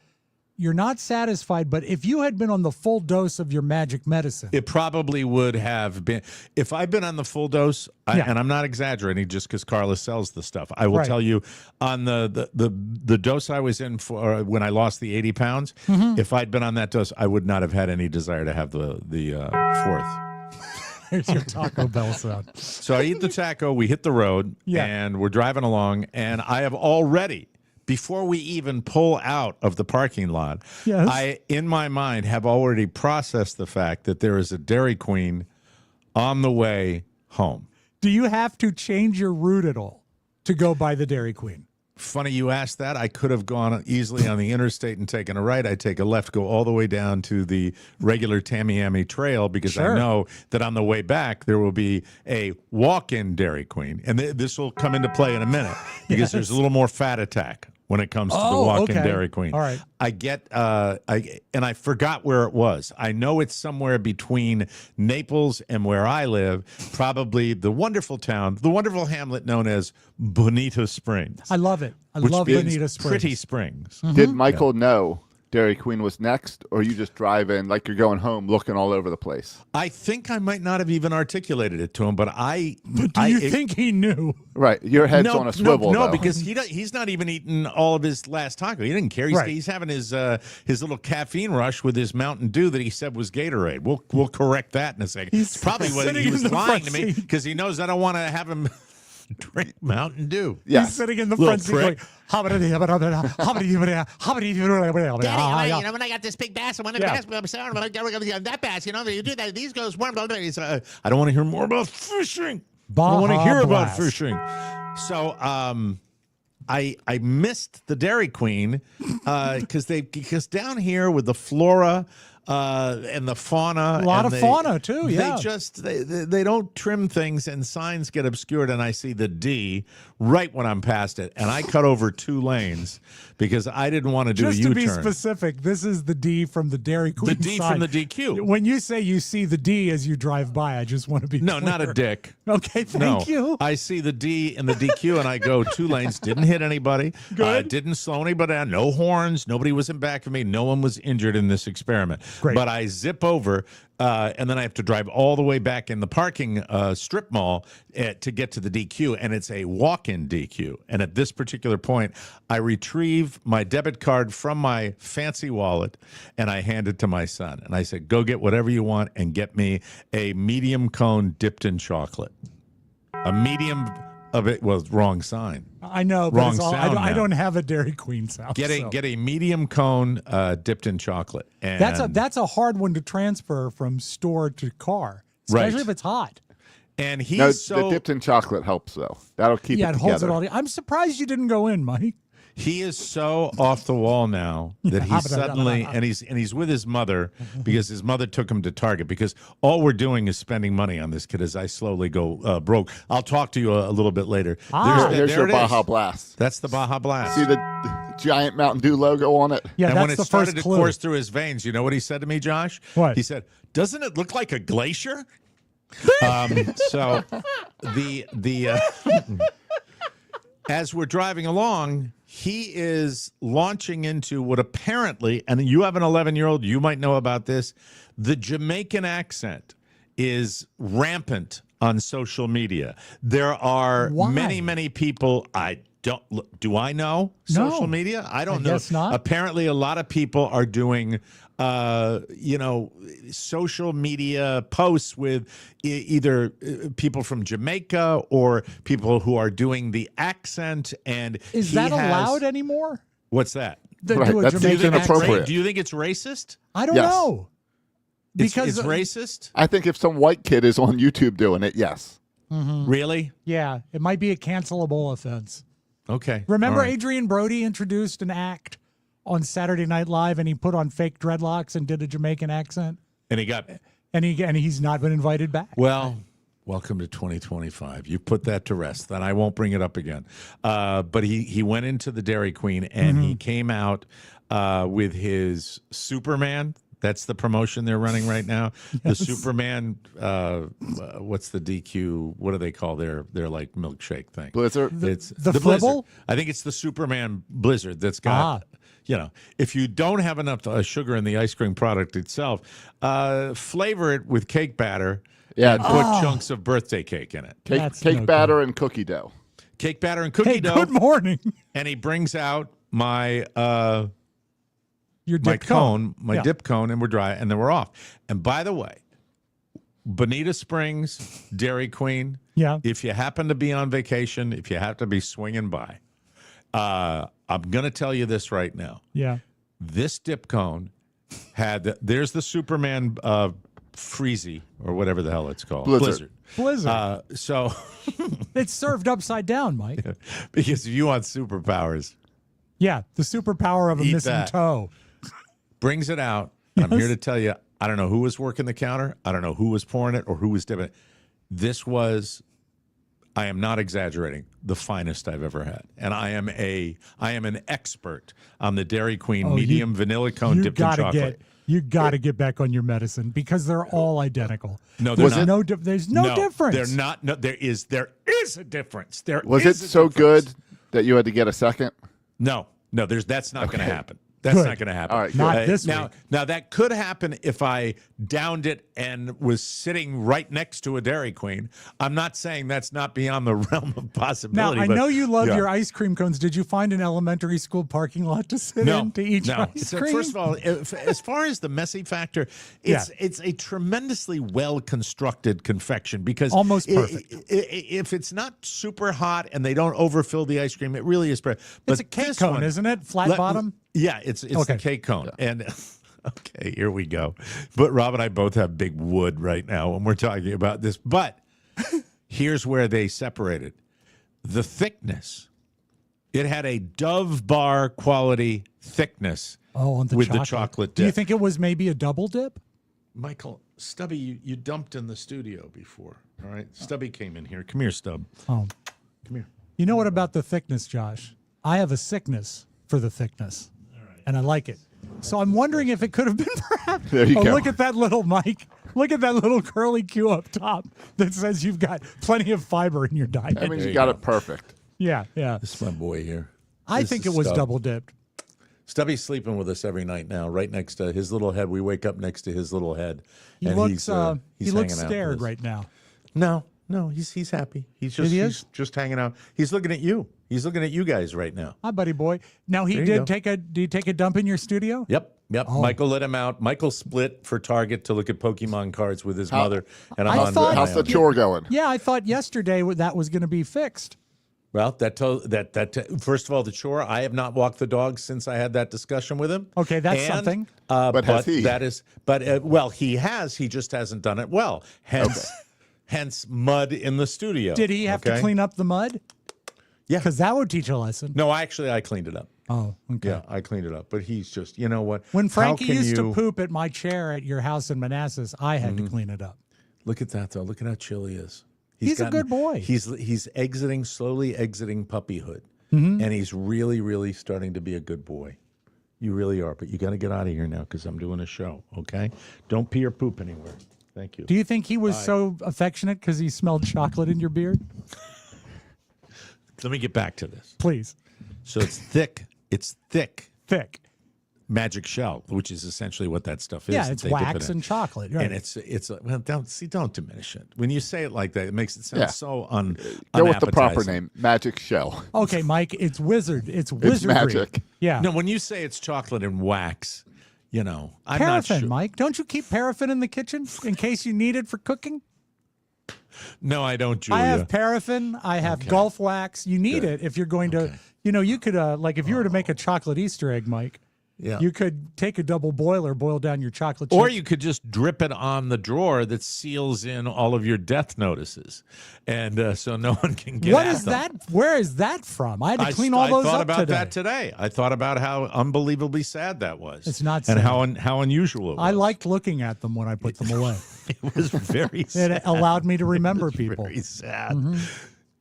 Speaker 7: you're not satisfied. But if you had been on the full dose of your magic medicine,
Speaker 5: It probably would have been if I'd been on the full dose, and I'm not exaggerating, just because Carla sells the stuff. I will
Speaker 7: Right.
Speaker 5: tell you on the dose I was in for when I lost the 80 pounds. If I'd been on that dose, I would not have had any desire to have the 4th.
Speaker 7: here's your Taco Bell sound.
Speaker 5: So I eat the taco. We hit the road, and we're driving along, and I have already. Before we even pull out of the parking lot,
Speaker 7: Yes.
Speaker 5: I, in my mind, have already processed the fact that there is a Dairy Queen on the way home.
Speaker 7: Do you have to change your route at all to go by the Dairy Queen?
Speaker 5: Funny you asked that. I could have gone easily on the interstate and taken a right. I take a left, go all the way down to the regular Tamiami Trail because
Speaker 7: Sure.
Speaker 5: I know that on the way back there will be a walk-in Dairy Queen, and this will come into play in a minute because there's a little more fat attack when it comes to the walk-in
Speaker 7: okay.
Speaker 5: Dairy Queen.
Speaker 7: All right.
Speaker 5: I get I forgot where it was. I know it's somewhere between Naples and where I live, probably the wonderful town, the wonderful hamlet known as Bonita Springs.
Speaker 7: I love it. I
Speaker 5: which
Speaker 7: love
Speaker 5: means
Speaker 7: Bonita Springs.
Speaker 5: Pretty Springs.
Speaker 8: Did Michael know Dairy Queen was next, or you just drive in like you're going home looking all over the place?
Speaker 5: I think I might not have even articulated it to him, but
Speaker 7: Do you think he knew?
Speaker 8: Right. Your head's on a swivel,
Speaker 5: No,
Speaker 8: though.
Speaker 5: because he's not even eating all of his last taco. He didn't care. He's,
Speaker 7: Right.
Speaker 5: he's having his little caffeine rush with his Mountain Dew that he said was Gatorade. We'll correct that in a second.
Speaker 7: He's
Speaker 5: Probably what
Speaker 7: sitting
Speaker 5: he
Speaker 7: in
Speaker 5: was
Speaker 7: the
Speaker 5: lying
Speaker 7: front
Speaker 5: to me
Speaker 7: seat.
Speaker 5: because he knows I don't want to have him drink Mountain Dew.
Speaker 8: Yeah.
Speaker 7: He's sitting in the
Speaker 5: Little
Speaker 7: front seat going,
Speaker 5: prick.
Speaker 3: Daddy, when I got this big bass, I want to
Speaker 7: Yeah.
Speaker 3: bass, that bass, you do that. These goes one.
Speaker 5: I don't want to hear more about fishing. I
Speaker 7: Baja
Speaker 5: don't want to hear about
Speaker 7: Blast.
Speaker 5: fishing. So I missed the Dairy Queen because down here with the flora and the fauna,
Speaker 7: A lot
Speaker 5: and
Speaker 7: of fauna, too, yeah.
Speaker 5: they don't trim things and signs get obscured, and I see the D right when I'm past it, and I cut over 2 lanes because I didn't want to do
Speaker 7: Just
Speaker 5: a
Speaker 7: to
Speaker 5: U-turn.
Speaker 7: be specific, this is the D from the Dairy Queen.
Speaker 5: The D
Speaker 7: sign.
Speaker 5: from the DQ.
Speaker 7: When you say you see the D as you drive by, I just want to be
Speaker 5: No,
Speaker 7: clear.
Speaker 5: not a dick.
Speaker 7: Okay, thank you.
Speaker 5: I see the D in the DQ and I go 2 lanes, didn't hit anybody,
Speaker 7: Good.
Speaker 5: didn't slow anybody down, no horns, nobody was in back of me, no one was injured in this experiment.
Speaker 7: Great.
Speaker 5: But I zip over and then I have to drive all the way back in the parking strip mall to get to the DQ, and it's a walk-in DQ. And at this particular point, I retrieve my debit card from my fancy wallet, and I hand it to my son. And I said, go get whatever you want and get me a medium cone dipped in chocolate. A medium of it was wrong sign.
Speaker 7: I know, but
Speaker 5: Wrong
Speaker 7: I don't have a Dairy Queen's house.
Speaker 5: Get a medium cone dipped in chocolate. And
Speaker 7: That's a hard one to transfer from store to car, especially if it's hot.
Speaker 5: And
Speaker 8: the dipped in chocolate helps though. That'll keep it
Speaker 7: it holds
Speaker 8: together.
Speaker 7: it all. I'm surprised you didn't go in, Mike.
Speaker 5: He is so off the wall now that he's suddenly and he's with his mother because his mother took him to Target because all we're doing is spending money on this kid as I slowly go broke. I'll talk to you a little bit later.
Speaker 8: There's your Baja Blast.
Speaker 5: That's the Baja Blast.
Speaker 8: See the giant Mountain Dew logo on it?
Speaker 7: Yeah,
Speaker 5: and
Speaker 7: that's
Speaker 5: when it
Speaker 7: the
Speaker 5: started
Speaker 7: first
Speaker 5: to
Speaker 7: clue.
Speaker 5: course through his veins, you know what he said to me, Josh?
Speaker 7: What?
Speaker 5: He said, "Doesn't it look like a glacier?" So the as we're driving along, he is launching into what apparently, and you have an 11-year-old, you might know about this, the Jamaican accent is rampant on social media. There are many people do I know social media? I don't know.
Speaker 7: Guess not.
Speaker 5: Apparently a lot of people are doing social media posts with either people from Jamaica or people who are doing the accent. And
Speaker 7: is that allowed anymore?
Speaker 5: What's that?
Speaker 8: That's inappropriate.
Speaker 5: Do you think it's racist?
Speaker 7: I don't know.
Speaker 5: Because it's racist?
Speaker 8: I think if some white kid is on YouTube doing it, yes.
Speaker 7: Mm-hmm.
Speaker 5: Really?
Speaker 7: Yeah, it might be a cancelable offense.
Speaker 5: Okay.
Speaker 7: Remember Adrian Brody introduced an act on Saturday Night Live, and he put on fake dreadlocks and did a Jamaican accent,
Speaker 5: and he got,
Speaker 7: and he's not been invited back.
Speaker 5: Well, welcome to 2025. You put that to rest. Then I won't bring it up again. But he went into the Dairy Queen and he came out with his Superman. That's the promotion they're running right now. Yes. The Superman. What's the DQ? What do they call their like milkshake thing?
Speaker 8: Blizzard.
Speaker 5: It's
Speaker 7: the
Speaker 5: Blizzard.
Speaker 7: Flibble?
Speaker 5: I think it's the Superman Blizzard that's got. If you don't have enough sugar in the ice cream product itself, flavor it with cake batter and put chunks of birthday cake in it.
Speaker 8: Cake batter and cookie dough.
Speaker 5: Cake batter and cookie dough.
Speaker 7: Good morning.
Speaker 5: And he brings out my
Speaker 7: your
Speaker 5: my
Speaker 7: dip cone,
Speaker 5: my dip cone, and we're dry, and then we're off. And by the way, Bonita Springs, Dairy Queen.
Speaker 7: Yeah.
Speaker 5: If you happen to be on vacation, if you have to be swinging by, I'm going to tell you this right now.
Speaker 7: Yeah.
Speaker 5: This dip cone there's the Superman Freezy, or whatever the hell it's called.
Speaker 8: Blizzard.
Speaker 5: So
Speaker 7: it's served upside down, Mike.
Speaker 5: Because if you want superpowers.
Speaker 7: Yeah, the superpower of a missing toe.
Speaker 5: Brings it out. Yes. I'm here to tell you, I don't know who was working the counter. I don't know who was pouring it or who was dipping it. This was, I am not exaggerating, the finest I've ever had. And I am an expert on the Dairy Queen medium vanilla cone dipped in chocolate.
Speaker 7: You got to get back on your medicine because they're all identical.
Speaker 5: No, they're not.
Speaker 7: There's no difference.
Speaker 5: They're not. No, there is a difference.
Speaker 8: Was it so good that you had to get a second?
Speaker 5: No, that's not going to happen. That's not going to happen.
Speaker 8: All right,
Speaker 7: not this week.
Speaker 5: Now that could happen if I downed it and was sitting right next to a Dairy Queen. I'm not saying that's not beyond the realm of possibility.
Speaker 7: Now, I know you love your ice cream cones. Did you find an elementary school parking lot to sit in to eat your ice cream?
Speaker 5: First of all, as far as the messy factor, it's a tremendously well-constructed confection because
Speaker 7: almost perfect.
Speaker 5: If it's not super hot and they don't overfill the ice cream, it really is perfect. But
Speaker 7: it's a cake cone, isn't it? Flat bottom?
Speaker 5: Yeah, it's the cake cone. Yeah. And okay, here we go. But Rob and I both have big wood right now when we're talking about this. But here's where they separated. The thickness. It had a Dove bar quality thickness
Speaker 7: on
Speaker 5: with the chocolate dip.
Speaker 7: Do you think it was maybe a double dip?
Speaker 5: Michael, Stubby, you dumped in the studio before. All right. Stubby came in here. Come here, Stub.
Speaker 7: Oh.
Speaker 5: Come here.
Speaker 7: You know what about the thickness, Josh? I have a sickness for the thickness. And I like it. So I'm wondering if it could have been perhaps.
Speaker 8: There you go.
Speaker 7: Look at that little Mike. Look at that little curly Q up top that says you've got plenty of fiber in your diet.
Speaker 8: I mean, you got it perfect.
Speaker 7: Yeah.
Speaker 5: This is my boy here.
Speaker 7: I think it was double dipped.
Speaker 5: Stubby's sleeping with us every night now, right next to his little head. We wake up next to his little head.
Speaker 7: He
Speaker 5: and
Speaker 7: looks
Speaker 5: he's hanging out
Speaker 7: scared
Speaker 5: with us.
Speaker 7: right now.
Speaker 5: No, he's happy. He's just hanging out. He's looking at you. He's looking at you guys right now.
Speaker 7: Hi, buddy boy. Now did he take a dump in your studio?
Speaker 5: Yep.
Speaker 7: Oh.
Speaker 5: Michael let him out. Michael split for Target to look at Pokemon cards with his mother, and I'm
Speaker 7: I
Speaker 5: on.
Speaker 7: thought-
Speaker 8: How's the chore going?
Speaker 7: Yeah, I thought yesterday that was going to be fixed.
Speaker 5: Well, first of all, the chore. I have not walked the dog since I had that discussion with him.
Speaker 7: Okay, that's something.
Speaker 8: But has he?
Speaker 5: That is, well, he has. He just hasn't done it well. Hence, mud in the studio.
Speaker 7: Did he have to clean up the mud?
Speaker 5: Yeah,
Speaker 7: because that would teach a lesson.
Speaker 5: No, actually, I cleaned it up.
Speaker 7: Oh, okay.
Speaker 5: Yeah, I cleaned it up. But he's just, you know what?
Speaker 7: When Frankie used to poop at my chair at your house in Manassas, I had to clean it up.
Speaker 5: Look at that, though. Look at how chill he is.
Speaker 7: He's a good boy.
Speaker 5: He's slowly exiting puppyhood, and he's really, really starting to be a good boy. You really are. But you got to get out of here now because I'm doing a show. Okay? Don't pee or poop anywhere. Thank you.
Speaker 7: Do you think he was so affectionate because he smelled chocolate in your beard?
Speaker 5: Let me get back to this.
Speaker 7: Please.
Speaker 5: So it's thick. It's thick.
Speaker 7: Thick.
Speaker 5: Magic shell, which is essentially what that stuff is.
Speaker 7: Yeah,
Speaker 5: that
Speaker 7: it's
Speaker 5: they dip
Speaker 7: wax
Speaker 5: it in.
Speaker 7: and chocolate. Right.
Speaker 5: And it's well, don't diminish it. When you say it like that, it makes it sound so
Speaker 8: Go with the proper
Speaker 5: unappetizing.
Speaker 8: name, Magic Shell.
Speaker 7: Okay, Mike, it's wizard. It's
Speaker 8: It's
Speaker 7: wizardry.
Speaker 8: magic.
Speaker 7: Yeah.
Speaker 5: No, when you say it's chocolate and wax, I'm not
Speaker 7: Paraffin,
Speaker 5: sure.
Speaker 7: Mike. Don't you keep paraffin in the kitchen in case you need it for cooking?
Speaker 5: No, I don't, Julia.
Speaker 7: I have paraffin. I have Gulf wax. You need it if you're going to, you could, like if you were to make a chocolate Easter egg, Mike,
Speaker 5: Yeah.
Speaker 7: you could take a double boiler, boil down your chocolate chip.
Speaker 5: Or you could just drip it on the drawer that seals in all of your death notices, and so no one can get
Speaker 7: What
Speaker 5: at
Speaker 7: is
Speaker 5: them.
Speaker 7: that? Where is that from? I had to clean all those
Speaker 5: I thought
Speaker 7: up
Speaker 5: about
Speaker 7: today.
Speaker 5: that today. I thought about how unbelievably sad that was.
Speaker 7: It's not
Speaker 5: and
Speaker 7: sad.
Speaker 5: how unusual it was.
Speaker 7: I liked looking at them when I put them away.
Speaker 5: It was very sad.
Speaker 7: It allowed me to remember people.
Speaker 5: Very sad.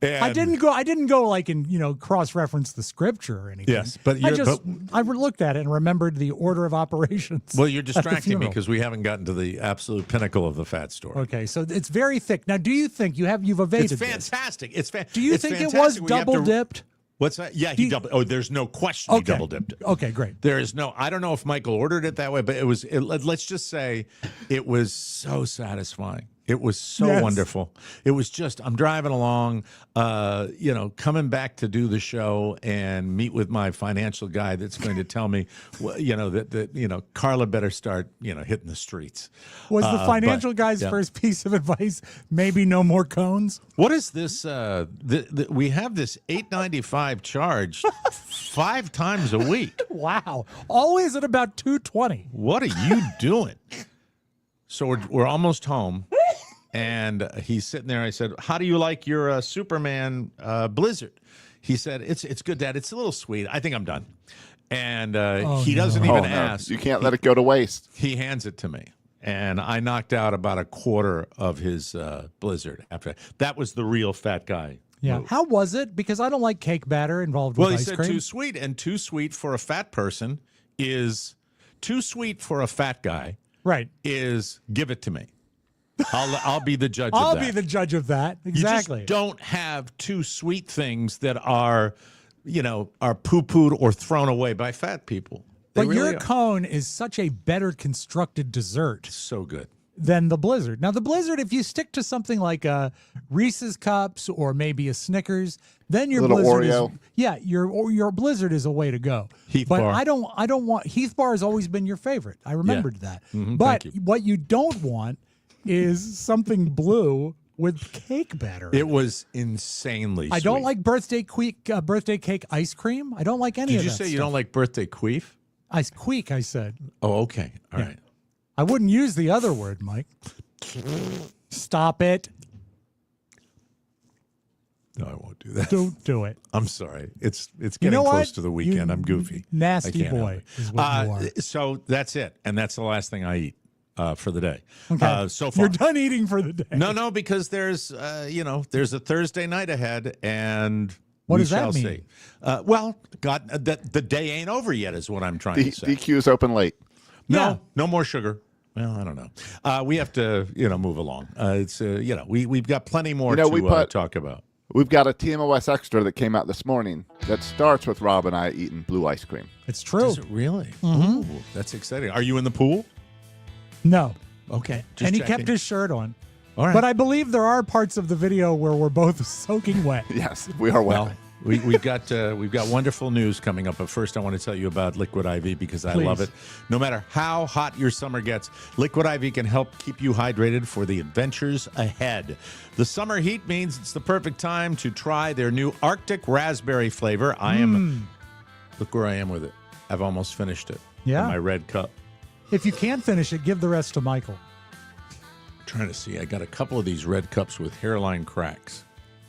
Speaker 7: I didn't go like and cross-reference the scripture or anything.
Speaker 5: Yes, but
Speaker 7: I looked at it and remembered the order of operations.
Speaker 5: Well, you're
Speaker 7: at the
Speaker 5: distracting me
Speaker 7: funeral.
Speaker 5: because we haven't gotten to the absolute pinnacle of the fat story.
Speaker 7: Okay, so it's very thick. Now, do you think you've evaded
Speaker 5: It's
Speaker 7: this?
Speaker 5: fantastic.
Speaker 7: Do you think it was double dipped?
Speaker 5: What's that? Yeah, he double. Oh, there's no question he double dipped it.
Speaker 7: Okay, great.
Speaker 5: There is no. I don't know if Michael ordered it that way, but let's just say it was so satisfying. It was so wonderful. It was just, I'm driving along, coming back to do the show and meet with my financial guy that's going to tell me, that Carla better start, hitting the streets.
Speaker 7: Was the financial guy's first piece of advice maybe no more cones?
Speaker 5: What is this? We have this $8.95 charge 5 times a week.
Speaker 7: Wow. Always at about $2.20.
Speaker 5: What are you doing? So we're almost home, and he's sitting there. I said, "How do you like your Superman Blizzard?" He said, "It's good, Dad. It's a little sweet. I think I'm done." And he doesn't even ask.
Speaker 8: You can't let it go to waste.
Speaker 5: He hands it to me, and I knocked out about a quarter of his Blizzard. After that was the real fat guy.
Speaker 7: Yeah.
Speaker 5: move.
Speaker 7: How was it? Because I don't like cake batter involved
Speaker 5: Well,
Speaker 7: with
Speaker 5: he
Speaker 7: ice
Speaker 5: said
Speaker 7: cream.
Speaker 5: too sweet, and too sweet for a fat person is too sweet for a fat guy.
Speaker 7: Right.
Speaker 5: Is give it to me. I'll be the judge
Speaker 7: I'll
Speaker 5: of that.
Speaker 7: be the judge of that. Exactly.
Speaker 5: You just don't have too sweet things that are poo-pooed or thrown away by fat people. They
Speaker 7: But
Speaker 5: really
Speaker 7: your
Speaker 5: are.
Speaker 7: cone is such a better constructed dessert
Speaker 5: So good.
Speaker 7: than the Blizzard. Now, the Blizzard, if you stick to something like Reese's Cups or maybe a Snickers, then your
Speaker 8: Little
Speaker 7: Blizzard
Speaker 8: Oreo.
Speaker 7: is your Blizzard is a way to go.
Speaker 5: Heath
Speaker 7: but
Speaker 5: Bar.
Speaker 7: I don't want Heath Bar has always been your favorite. I remembered that.
Speaker 5: Mhm,
Speaker 7: but
Speaker 5: thank you.
Speaker 7: what you don't want is something blue with cake batter.
Speaker 5: It was insanely
Speaker 7: I don't
Speaker 5: sweet.
Speaker 7: like birthday cake ice cream. I don't like any
Speaker 5: Did
Speaker 7: of
Speaker 5: you
Speaker 7: that
Speaker 5: say you
Speaker 7: stuff.
Speaker 5: don't like birthday queef?
Speaker 7: I said.
Speaker 5: Oh, okay. All right.
Speaker 7: I wouldn't use the other word, Mike. Stop it.
Speaker 5: No, I won't do that.
Speaker 7: Don't do it.
Speaker 5: I'm sorry. It's getting
Speaker 7: You know
Speaker 5: close
Speaker 7: what?
Speaker 5: to the weekend.
Speaker 7: You
Speaker 5: I'm goofy.
Speaker 7: nasty
Speaker 5: I can't help
Speaker 7: boy
Speaker 5: it.
Speaker 7: is what you are.
Speaker 5: So that's it, and that's the last thing I eat for the day.
Speaker 7: Okay.
Speaker 5: So far,
Speaker 7: You're done eating for the day.
Speaker 5: No, because there's a Thursday night ahead, and
Speaker 7: What
Speaker 5: we
Speaker 7: does that
Speaker 5: shall
Speaker 7: mean?
Speaker 5: see. Well, God, the day ain't over yet, is what I'm trying to say.
Speaker 8: DQ's open late.
Speaker 5: No more sugar. Well, I don't know. We have to, move along. We've got plenty more to talk about.
Speaker 8: We've got a TMOS extra that came out this morning that starts with Rob and I eating blue ice cream.
Speaker 7: It's true.
Speaker 5: Does it really? Ooh, that's exciting. Are you in the pool?
Speaker 7: No.
Speaker 5: Okay.
Speaker 7: And he kept his shirt on.
Speaker 5: All right.
Speaker 7: But I believe there are parts of the video where we're both soaking wet.
Speaker 8: Yes, we are well.
Speaker 5: We've got wonderful news coming up, but first I want to tell you about Liquid IV because I love it. No matter how hot your summer gets, Liquid IV can help keep you hydrated for the adventures ahead. The summer heat means it's the perfect time to try their new Arctic raspberry flavor. Look where I am with it. I've almost finished it.
Speaker 7: Yeah.
Speaker 5: In my red cup.
Speaker 7: If you can't finish it, give the rest to Michael.
Speaker 5: I'm trying to see. I got a couple of these red cups with hairline cracks.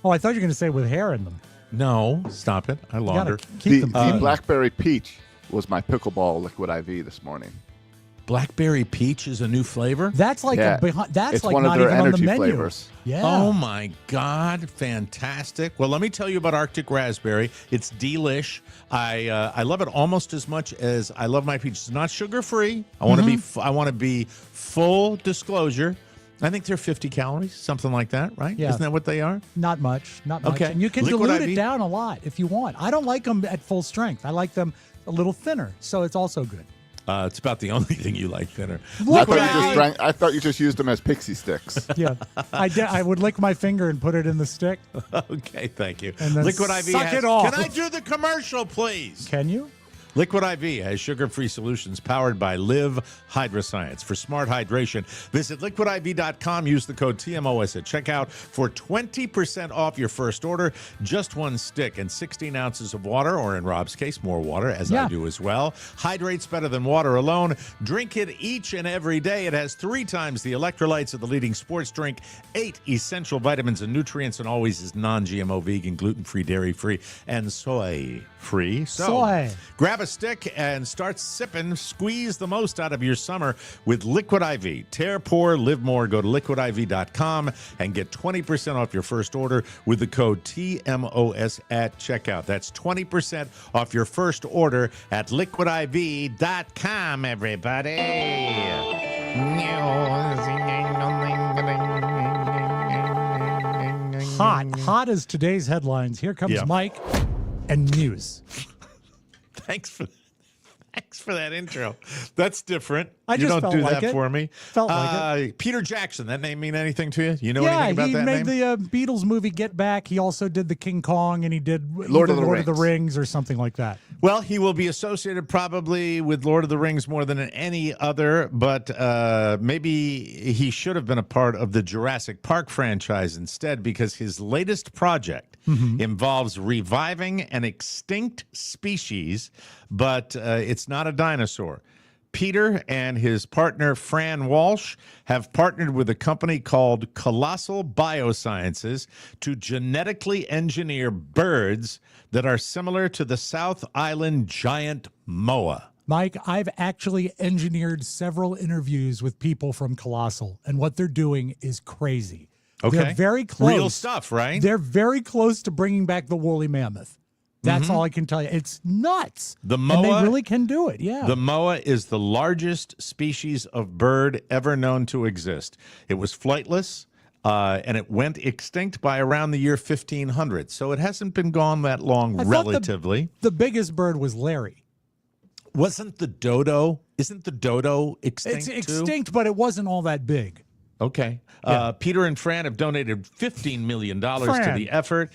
Speaker 7: Oh, I thought you were going to say with hair in them.
Speaker 5: No, stop it. I launder.
Speaker 8: The Blackberry Peach was my pickleball Liquid IV this morning.
Speaker 5: Blackberry Peach is a new flavor?
Speaker 7: That's like
Speaker 8: it's
Speaker 7: like
Speaker 8: one
Speaker 7: not
Speaker 8: of their
Speaker 7: even on the
Speaker 8: energy
Speaker 7: menu.
Speaker 8: flavors.
Speaker 7: Yeah.
Speaker 5: Oh my God, fantastic! Well, let me tell you about Arctic raspberry. It's delish. I love it almost as much as I love my peach. It's not sugar free. I want to be full disclosure. I think they're 50 calories, something like that, right?
Speaker 7: Yeah.
Speaker 5: Isn't that what they are?
Speaker 7: Not much.
Speaker 5: Okay.
Speaker 7: And you can
Speaker 5: Liquid
Speaker 7: dilute
Speaker 5: IV?
Speaker 7: it down a lot if you want. I don't like them at full strength. I like them a little thinner, so it's also good.
Speaker 5: It's about the only thing you like thinner.
Speaker 8: I thought you just used them as pixie sticks.
Speaker 7: Yeah. I would lick my finger and put it in the stick.
Speaker 5: Okay, thank you.
Speaker 7: And then
Speaker 5: Liquid IV
Speaker 7: suck it off.
Speaker 5: Can I do the commercial, please?
Speaker 7: Can you?
Speaker 5: Liquid IV has sugar-free solutions powered by Live Hydroscience. For smart hydration, visit liquidiv.com. Use the code TMOS at checkout for 20% off your first order. Just one stick and 16 ounces of water, or in Rob's case, more water, as I do as well. Hydrates better than water alone. Drink it each and every day. It has 3 times the electrolytes of the leading sports drink, 8 essential vitamins and nutrients, and always is non-GMO, vegan, gluten-free, dairy-free, and soy-free. So grab a stick and start sipping. Squeeze the most out of your summer with Liquid IV. Tear, pour, live more. Go to liquidiv.com and get 20% off your first order with the code TMOS at checkout. That's 20% off your first order at liquidiv.com, everybody.
Speaker 7: Hot as today's headlines. Here comes Mike and news.
Speaker 5: Thanks for that intro. That's different.
Speaker 7: I
Speaker 5: you
Speaker 7: just
Speaker 5: don't
Speaker 7: felt
Speaker 5: do
Speaker 7: like
Speaker 5: that
Speaker 7: it.
Speaker 5: for me.
Speaker 7: Felt like it.
Speaker 5: Peter Jackson. That name mean anything to you? You know anything about that name?
Speaker 7: Yeah, he made the Beatles movie Get Back. He also did the King Kong, and he did
Speaker 8: Lord of
Speaker 7: the Rings or something like that.
Speaker 5: Well, he will be associated probably with Lord of the Rings more than any other, but maybe he should have been a part of the Jurassic Park franchise instead, because his latest project involves reviving an extinct species, but it's not a dinosaur. Peter and his partner, Fran Walsh, have partnered with a company called Colossal Biosciences to genetically engineer birds that are similar to the South Island giant moa.
Speaker 7: Mike, I've actually engineered several interviews with people from Colossal, and what they're doing is crazy.
Speaker 5: Okay.
Speaker 7: They're very close.
Speaker 5: Real stuff, right?
Speaker 7: They're very close to bringing back the woolly mammoth. That's all I can tell you. It's nuts.
Speaker 5: The moa,
Speaker 7: and they really can do it, yeah.
Speaker 5: The moa is the largest species of bird ever known to exist. It was flightless, and it went extinct by around the year 1500. So it hasn't been gone that long, relatively.
Speaker 7: The biggest bird was Larry.
Speaker 5: Isn't the dodo extinct
Speaker 7: It's extinct, but it wasn't all that big.
Speaker 5: Okay.
Speaker 7: Yeah.
Speaker 5: Peter and Fran have donated $15 million to the effort.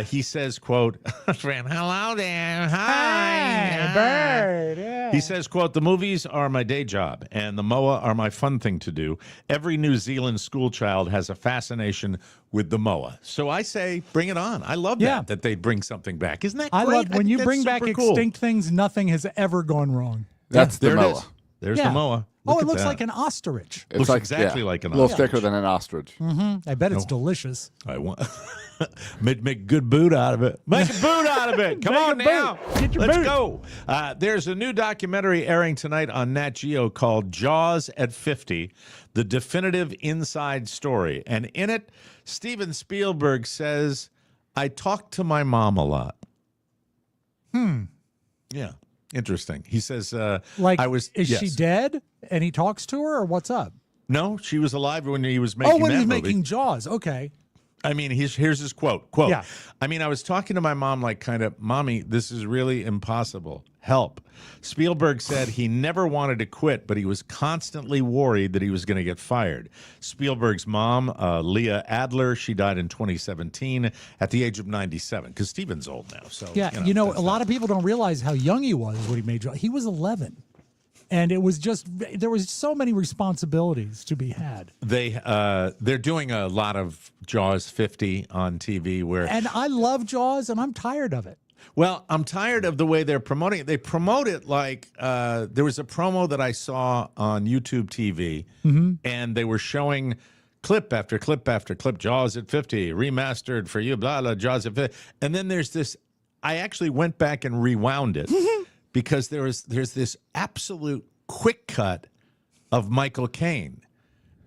Speaker 5: He says, quote, Fran, hello there. Hi.
Speaker 7: Bird. Yeah.
Speaker 5: He says, quote, the movies are my day job and the moa are my fun thing to do. Every New Zealand school child has a fascination with the moa. So I say, bring it on. I love that they bring something back. Isn't that great?
Speaker 7: I love when you
Speaker 5: think
Speaker 7: bring
Speaker 5: that's
Speaker 7: back
Speaker 5: super cool.
Speaker 7: extinct things, nothing has ever gone wrrong.
Speaker 8: That's the
Speaker 5: There it
Speaker 8: moa.
Speaker 5: is. There's the moa.
Speaker 7: It looks like an ostrich.
Speaker 8: It's
Speaker 5: Looks exactly like an
Speaker 8: a little
Speaker 5: ostrich.
Speaker 8: thicker than an ostrich.
Speaker 7: I bet it's delicious.
Speaker 5: I want make a good boot out of it. Make a boot out of it. Come
Speaker 7: Make
Speaker 5: on
Speaker 7: a boot.
Speaker 5: now.
Speaker 7: Get your
Speaker 5: Let's
Speaker 7: boot.
Speaker 5: go. There's a new documentary airing tonight on Nat Geo called Jaws at 50, The Definitive Inside Story. And in it, Steven Spielberg says, I talk to my mom a lot. Yeah. Interesting. He says,
Speaker 7: is she dead and he talks to her, or what's up?
Speaker 5: No, she was alive when he was making
Speaker 7: when
Speaker 5: that
Speaker 7: he was
Speaker 5: movie.
Speaker 7: making Jaws. Okay.
Speaker 5: I mean, here's his quote.
Speaker 7: Yeah.
Speaker 5: I mean, I was talking to my mom like kind of, Mommy, this is really impossible. Help. Spielberg said he never wanted to quit, but he was constantly worried that he was going to get fired. Spielberg's mom, Leah Adler, she died in 2017 at the age of 97, because Steven's old now. So
Speaker 7: Yeah, a lot of people don't realize how young he was when he made Jaws. He was 11. And it was just, there was so many responsibilities to be had.
Speaker 5: They're doing a lot of Jaws 50 on TV where...
Speaker 7: And I love Jaws, and I'm tired of it.
Speaker 5: Well, I'm tired of the way they're promoting it. They promote it like there was a promo that I saw on YouTube TV, and they were showing clip after clip after clip, Jaws at 50, remastered for you, blah, blah, Jaws at 50. And then there's this, I actually went back and rewound it because there's this absolute quick cut of Michael Caine.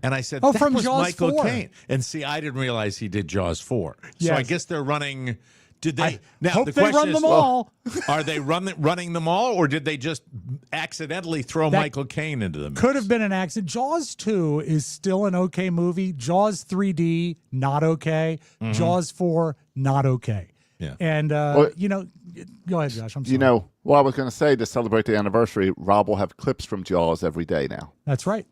Speaker 5: And I said, that
Speaker 7: from
Speaker 5: was
Speaker 7: Jaws
Speaker 5: Michael
Speaker 7: 4.
Speaker 5: Caine. And see, I didn't realize he did Jaws 4. So
Speaker 7: Yes.
Speaker 5: I guess they're running... Did they? Now
Speaker 7: hope
Speaker 5: the
Speaker 7: they
Speaker 5: question
Speaker 7: run
Speaker 5: is,
Speaker 7: them all.
Speaker 5: Are they running them all, or did they just accidentally throw Michael Caine into the mix?
Speaker 7: Could have been an accident. Jaws 2 is still an okay movie. Jaws 3D, not okay. Jaws 4, not okay.
Speaker 5: Yeah.
Speaker 7: And, go ahead, Josh. I'm sorry.
Speaker 8: I was going to say, to celebrate the anniversary, Rob will have clips from Jaws every day now.
Speaker 7: That's right.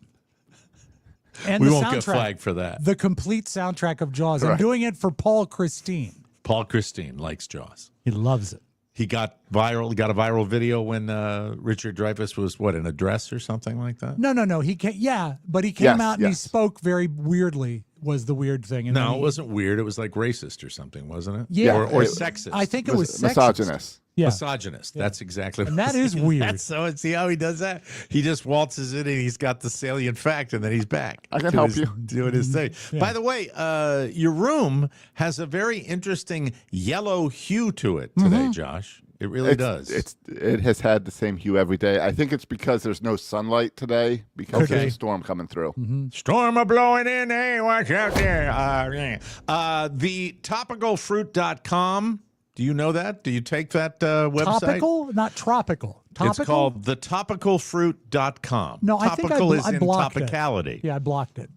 Speaker 7: And
Speaker 5: We
Speaker 7: the
Speaker 5: won't
Speaker 7: soundtrack,
Speaker 5: get flagged for that.
Speaker 7: The complete soundtrack of Jaws. I'm
Speaker 8: Right.
Speaker 7: doing it for Paul Christine.
Speaker 5: Paul Christine likes Jaws.
Speaker 7: He loves it.
Speaker 5: He got viral. He got a viral video when Richard Dreyfuss was in a dress or something like that.
Speaker 7: No. He came, but he came
Speaker 8: Yes,
Speaker 7: out and he
Speaker 8: yes.
Speaker 7: spoke very weirdly. Was the weird thing? And
Speaker 5: No,
Speaker 7: then
Speaker 5: it wasn't weird. It was like racist or something, wasn't it?
Speaker 7: Yeah.
Speaker 5: or
Speaker 8: It-
Speaker 5: sexist.
Speaker 7: I think it was sexist.
Speaker 8: Misogynist.
Speaker 7: Yeah.
Speaker 5: Misogynist. That's exactly.
Speaker 7: And
Speaker 5: what
Speaker 7: that
Speaker 5: it
Speaker 7: is
Speaker 5: was.
Speaker 7: weird.
Speaker 5: That's so. See how he does that? He just waltzes in and he's got the salient fact, and then he's back.
Speaker 8: I can
Speaker 5: to
Speaker 8: help
Speaker 5: his-
Speaker 8: you.
Speaker 5: doing his thing. By the way, your room has a very interesting yellow hue to it today, Josh. It really does.
Speaker 8: It has had the same hue every day. I think it's because there's no sunlight today because there's a storm coming through.
Speaker 5: Storm a blowing in. Hey, watch out there. The topicalfruit.com. Do you know that? Do you take that website?
Speaker 7: Topical, not tropical. Topical?
Speaker 5: It's called thetopicalfruit.com.
Speaker 7: No, I think
Speaker 5: Topical is
Speaker 7: I
Speaker 5: in
Speaker 7: blocked
Speaker 5: topicality.
Speaker 7: it. Yeah, I blocked it.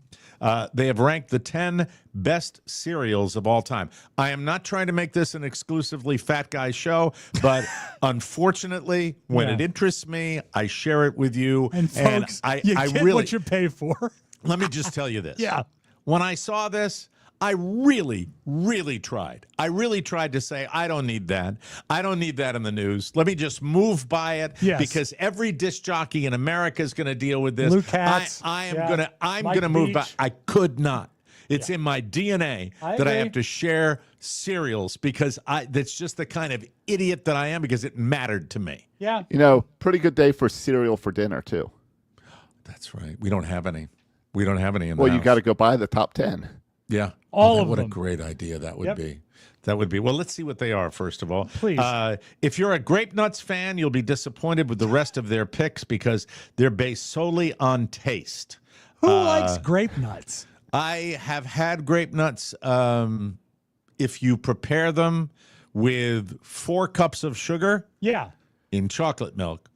Speaker 5: They have ranked the 10 best cereals of all time. I am not trying to make this an exclusively fat guy show, but unfortunately, when it interests me, I share it with you.
Speaker 7: And folks, you
Speaker 5: I
Speaker 7: get
Speaker 5: really,
Speaker 7: what you pay for.
Speaker 5: let me just tell you this.
Speaker 7: Yeah.
Speaker 5: When I saw this, I really, really tried. I really tried to say, I don't need that. I don't need that in the news. Let me just move by it
Speaker 7: Yes.
Speaker 5: because every disc jockey in America is going to deal with this.
Speaker 7: Luke Katz.
Speaker 5: I'm
Speaker 7: Yeah. Mike
Speaker 5: gonna move by.
Speaker 7: Beach.
Speaker 5: I could not. It's in my DNA
Speaker 7: I
Speaker 5: that I
Speaker 7: agree.
Speaker 5: have to share cereals because that's just the kind of idiot that I am because it mattered to me.
Speaker 7: Yeah.
Speaker 8: Pretty good day for cereal for dinner, too.
Speaker 5: That's right. We don't have any. We don't have any in the
Speaker 8: Well, you
Speaker 5: house.
Speaker 8: got to go buy the top 10.
Speaker 5: Yeah.
Speaker 7: All of
Speaker 5: What
Speaker 7: them.
Speaker 5: a great idea that would
Speaker 7: Yep.
Speaker 5: be. That would be. Well, let's see what they are, first of all.
Speaker 7: Please.
Speaker 5: If you're a Grape Nuts fan, you'll be disappointed with the rest of their picks because they're based solely on taste.
Speaker 7: Who likes grape nuts?
Speaker 5: I have had Grape Nuts. If you prepare them with 4 cups of sugar
Speaker 7: Yeah.
Speaker 5: in chocolate milk,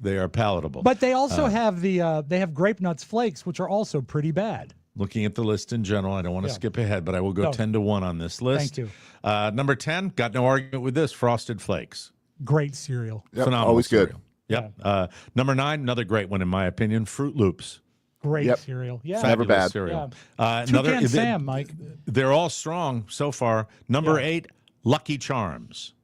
Speaker 5: they are palatable.
Speaker 7: But they also have they have grape nuts flakes, which are also pretty bad.
Speaker 5: Looking at the list in general, I don't want to skip ahead, but I will go
Speaker 7: No.
Speaker 5: 10-1 on this list.
Speaker 7: Thank you.
Speaker 5: Number 10, got no argument with this, Frosted Flakes.
Speaker 7: Great cereal.
Speaker 8: Yep,
Speaker 5: Phenomenal
Speaker 8: always good.
Speaker 5: cereal. Yep. Number 9, another great one in my opinion, Fruit Loops.
Speaker 7: Great
Speaker 8: Yep.
Speaker 7: cereal. Yeah.
Speaker 8: Never
Speaker 5: Fabulous
Speaker 8: bad.
Speaker 5: cereal.
Speaker 7: Toucan Sam, Mike.
Speaker 5: They're all strong so far. Number 8, Lucky Charms.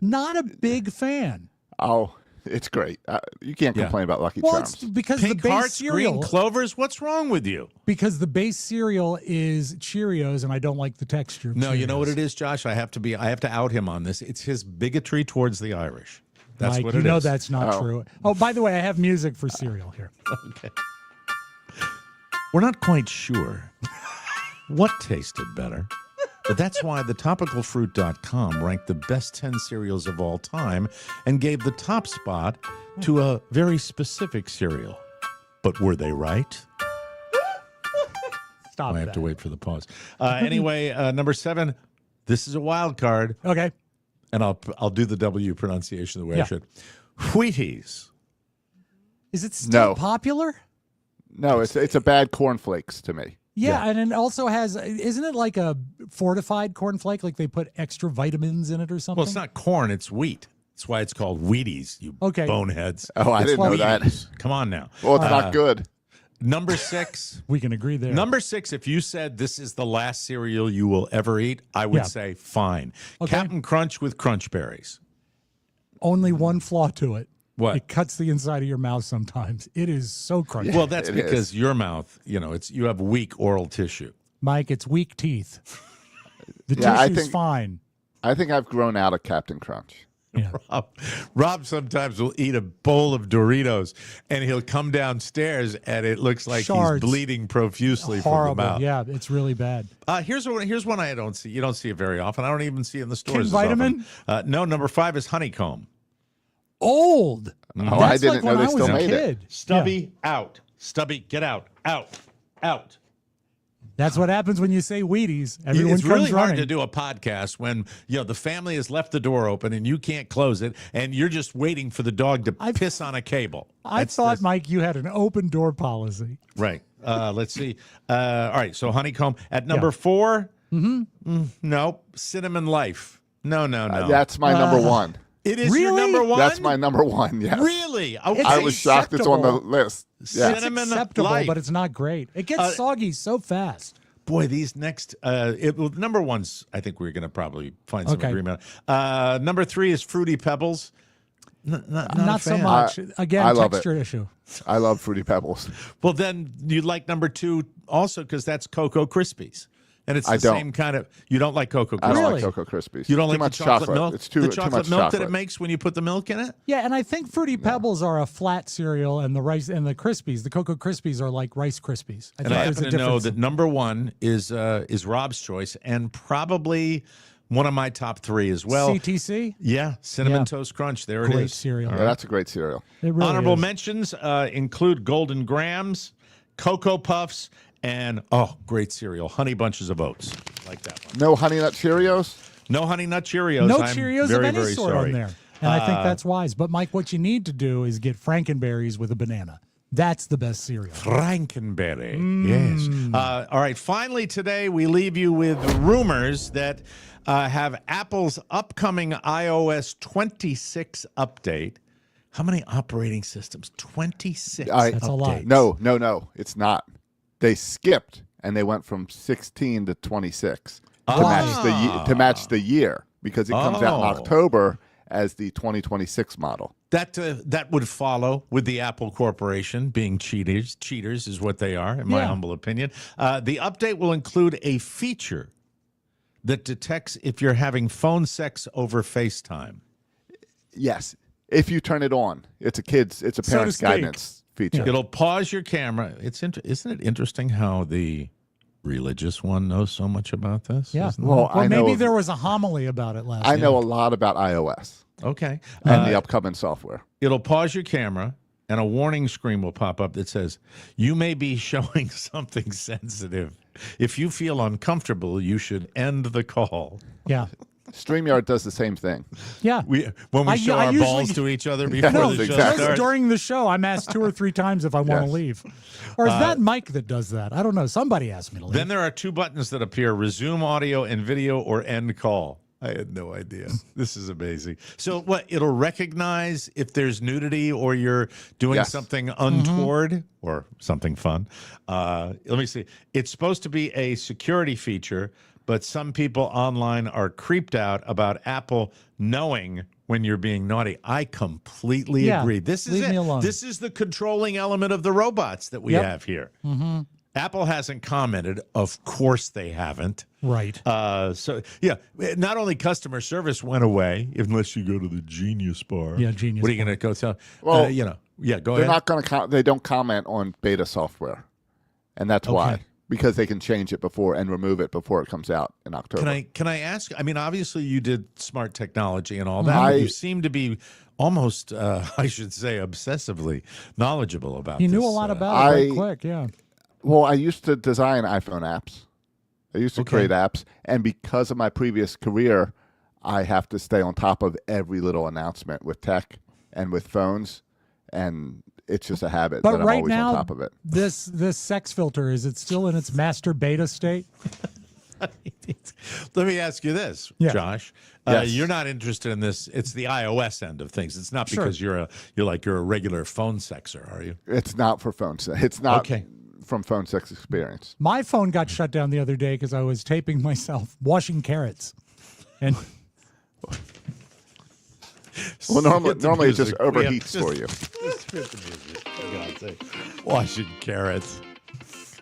Speaker 7: Not a big fan.
Speaker 8: Oh, it's great. You can't
Speaker 5: Yeah.
Speaker 8: complain about Lucky
Speaker 7: Well,
Speaker 8: Charms.
Speaker 7: it's because
Speaker 5: Pink
Speaker 7: the base
Speaker 5: Hearts,
Speaker 7: cereal.
Speaker 5: Green Clovers. What's wrong with you?
Speaker 7: Because the base cereal is Cheerios, and I don't like the texture. Of
Speaker 5: No, you know what
Speaker 7: Cheerios.
Speaker 5: it is, Josh. I have to out him on this. It's his bigotry towards the Irish. That's
Speaker 7: Mike,
Speaker 5: what
Speaker 7: you
Speaker 5: it
Speaker 7: know
Speaker 5: is.
Speaker 7: that's not true. Oh, by the way, I have music for cereal here.
Speaker 5: We're not quite sure what tasted better, but that's why the topicalfruit.com ranked the best 10 cereals of all time and gave the top spot to a very specific cereal. But were they right?
Speaker 7: Stop
Speaker 5: I have
Speaker 7: that.
Speaker 5: to wait for the pause. Anyway, number 7, this is a wild card,
Speaker 7: Okay.
Speaker 5: and I'll do the W pronunciation the way I
Speaker 7: Yeah.
Speaker 5: should. Wheaties.
Speaker 7: Is it still
Speaker 8: No.
Speaker 7: popular?
Speaker 8: No, it's a bad cornflakes to me.
Speaker 7: Yeah, and it also has, isn't it like a fortified cornflake? Like they put extra vitamins in it or something?
Speaker 5: Well, it's not corn, it's wheat. That's why it's called Wheaties, you boneheads.
Speaker 8: Oh, I didn't know that.
Speaker 5: Wheaties. Come on now.
Speaker 8: Well, it's not good.
Speaker 5: Number 6.
Speaker 7: We can agree there.
Speaker 5: Number 6, if you said this is the last cereal you will ever eat, I would say fine.
Speaker 7: Okay.
Speaker 5: Captain Crunch with Crunch Berries.
Speaker 7: Only one flaw to it.
Speaker 5: What?
Speaker 7: It cuts the inside of your mouth sometimes. It is so crunchy.
Speaker 5: Well, that's
Speaker 8: It
Speaker 5: because
Speaker 8: is.
Speaker 5: your mouth, you have weak oral tissue.
Speaker 7: Mike, it's weak teeth. The
Speaker 8: Yeah, I
Speaker 7: tissue's
Speaker 8: think-
Speaker 7: fine.
Speaker 8: I think I've grown out of Captain Crunch.
Speaker 7: Yeah.
Speaker 5: Rob sometimes will eat a bowl of Doritos, and he'll come downstairs, and it looks like
Speaker 7: Shards.
Speaker 5: he's bleeding profusely
Speaker 7: Horrible.
Speaker 5: from the mouth.
Speaker 7: Yeah, it's really bad.
Speaker 5: Here's one I don't see. You don't see it very often. I don't even see it in the stores.
Speaker 7: King
Speaker 5: as
Speaker 7: Vitamin?
Speaker 5: often. No, number 5 is honeycomb.
Speaker 7: Old.
Speaker 8: Oh,
Speaker 7: That's
Speaker 8: I didn't
Speaker 7: like
Speaker 8: know
Speaker 7: when
Speaker 8: they
Speaker 7: I was
Speaker 8: still
Speaker 7: a
Speaker 8: made it.
Speaker 7: kid.
Speaker 5: Stubby out. Stubby, get out. Out.
Speaker 7: That's what happens when you say Wheaties. Everyone
Speaker 5: It's
Speaker 7: comes
Speaker 5: really hard
Speaker 7: running.
Speaker 5: to do a podcast when the family has left the door open and you can't close it, and you're just waiting for the dog to piss on a cable.
Speaker 7: I thought, Mike, you had an open door policy.
Speaker 5: Right. Let's see. All right. So honeycomb at number 4. Nope. Cinnamon Life. No.
Speaker 8: That's my number one.
Speaker 5: It is
Speaker 7: Really?
Speaker 5: your number 1.
Speaker 8: That's my number one. Yes.
Speaker 5: Really? Okay.
Speaker 8: I was shocked it's on the
Speaker 7: acceptable.
Speaker 8: list. Yeah.
Speaker 7: It's
Speaker 5: Cinnamon
Speaker 7: acceptable,
Speaker 5: Life.
Speaker 7: but it's not great. It gets soggy so fast.
Speaker 5: Boy, these next number 1's, I think we're going to probably find some
Speaker 7: Okay.
Speaker 5: agreement. Number 3 is Fruity Pebbles. Not a
Speaker 7: Not so
Speaker 5: fan.
Speaker 7: much. Again,
Speaker 8: I love
Speaker 7: texture issue.
Speaker 8: I love Fruity Pebbles.
Speaker 5: Well, then you like number 2 also because that's Cocoa Krispies. And it's
Speaker 8: I
Speaker 5: the
Speaker 8: don't.
Speaker 5: same kind of. You don't like Cocoa
Speaker 8: I don't
Speaker 5: Krispies.
Speaker 7: Really?
Speaker 8: like Cocoa Krispies.
Speaker 5: You don't
Speaker 8: Too
Speaker 5: like
Speaker 8: much
Speaker 5: the chocolate
Speaker 8: chocolate.
Speaker 5: milk?
Speaker 8: It's too
Speaker 5: the
Speaker 8: too
Speaker 5: chocolate
Speaker 8: much
Speaker 5: milk
Speaker 8: chocolate.
Speaker 5: that it makes when you put the milk in it?
Speaker 7: Yeah, and I think Fruity Pebbles are a flat cereal, and the rice and the Krispies, the Cocoa Krispies, are like Rice Krispies.
Speaker 5: And
Speaker 7: think
Speaker 5: I
Speaker 7: there's
Speaker 5: happen
Speaker 7: a
Speaker 5: to know
Speaker 7: difference.
Speaker 5: that number 1 is Rob's choice and probably one of my top 3 as well.
Speaker 7: CTC,
Speaker 5: Yeah, Cinnamon
Speaker 7: Yeah.
Speaker 5: Toast Crunch. There it
Speaker 7: great
Speaker 5: is.
Speaker 7: cereal.
Speaker 8: Yeah, that's a great cereal.
Speaker 7: It really
Speaker 5: Honorable
Speaker 7: is.
Speaker 5: mentions include Golden Grams, Cocoa Puffs, and great cereal, Honey Bunches of Oats. Like that one.
Speaker 8: No Honey Nut Cheerios.
Speaker 5: No Honey Nut Cheerios.
Speaker 7: No
Speaker 5: I'm
Speaker 7: Cheerios
Speaker 5: very,
Speaker 7: of any
Speaker 5: very
Speaker 7: sort
Speaker 5: sorry.
Speaker 7: on there. And I think that's wise. But, Mike, what you need to do is get Frankenberries with a banana. That's the best cereal.
Speaker 5: Frankenberry. Yes. All right. Finally, today we leave you with rumors that have Apple's upcoming iOS 26 update. How many operating systems? 26
Speaker 7: That's a lot.
Speaker 5: updates.
Speaker 8: No. It's not. They skipped and they went from 16 to 26 to match the year because it comes out in October as the 2026 model.
Speaker 5: That would follow with the Apple Corporation being cheaters. Cheaters is what they are, in my humble opinion. The update will include a feature that detects if you're having phone sex over FaceTime.
Speaker 8: Yes, if you turn it on, it's a parent's
Speaker 7: speak.
Speaker 8: guidance feature.
Speaker 5: It'll pause your camera. Isn't it interesting how the religious one knows so much about this?
Speaker 7: Yeah.
Speaker 5: Isn't it?
Speaker 8: Well, I know
Speaker 7: maybe
Speaker 8: of-
Speaker 7: there was a homily about it last
Speaker 8: I
Speaker 7: year.
Speaker 8: know a lot about iOS
Speaker 5: Okay.
Speaker 8: and the upcoming software.
Speaker 5: It'll pause your camera, and a warning screen will pop up that says, you may be showing something sensitive. If you feel uncomfortable, you should end the call.
Speaker 7: Yeah.
Speaker 8: StreamYard does the same thing.
Speaker 7: Yeah.
Speaker 5: When we show
Speaker 7: I
Speaker 5: our
Speaker 7: usually-
Speaker 5: balls to each other before
Speaker 7: No,
Speaker 5: the show
Speaker 8: exactly.
Speaker 7: just
Speaker 5: starts.
Speaker 7: during the show, I'm asked 2 or 3 times if I want to
Speaker 8: Yes.
Speaker 7: leave. Or is that Mike that does that? I don't know. Somebody asked me to leave.
Speaker 5: Then there are 2 buttons that appear: resume audio and video, or end call. I had no idea. This is amazing. So what? It'll recognize if there's nudity or you're doing
Speaker 8: Yes.
Speaker 5: something untoward or something fun. Let me see. It's supposed to be a security feature, but some people online are creeped out about Apple knowing when you're being naughty. I completely
Speaker 7: Yeah,
Speaker 5: agree. This is
Speaker 7: leave
Speaker 5: it.
Speaker 7: me alone.
Speaker 5: This is the controlling element of the robots that we
Speaker 7: Yep.
Speaker 5: have here. Apple hasn't commented. Of course they haven't.
Speaker 7: Right.
Speaker 5: So, yeah, not only customer service went away, unless you go to the Genius Bar.
Speaker 7: Yeah, Genius
Speaker 5: What are you going to go tell?
Speaker 8: Well,
Speaker 5: go
Speaker 8: They're
Speaker 5: ahead.
Speaker 8: not going to. They don't comment on beta software, and that's why, because they can change it before and remove it before it comes out in October.
Speaker 5: Can I ask? I mean, obviously you did smart technology and all that, but you seem to be almost, I should say, obsessively knowledgeable about
Speaker 7: He
Speaker 5: this.
Speaker 7: knew a lot about it right
Speaker 8: I-
Speaker 7: quick. Yeah.
Speaker 8: Well, I used to design iPhone apps. I used to
Speaker 5: Okay.
Speaker 8: create apps, and because of my previous career, I have to stay on top of every little announcement with tech and with phones, and it's just a habit
Speaker 7: But
Speaker 8: that I'm
Speaker 7: right
Speaker 8: always
Speaker 7: now,
Speaker 8: on top of it.
Speaker 7: this sex filter, is it still in its master beta state?
Speaker 5: Let me ask you this,
Speaker 7: Yeah.
Speaker 5: Josh.
Speaker 8: Yes.
Speaker 5: You're not interested in this. It's the iOS end of things. It's not
Speaker 7: Sure.
Speaker 5: because you're a regular phone sexer, are you?
Speaker 8: It's not for phone sex. It's not
Speaker 5: Okay.
Speaker 8: from phone sex experience.
Speaker 7: My phone got shut down the other day because I was taping myself washing carrots. And
Speaker 8: Well, normally it just
Speaker 5: music. We have-
Speaker 8: overheats for you.
Speaker 5: Just hit the music, for God's sake. Washing carrots.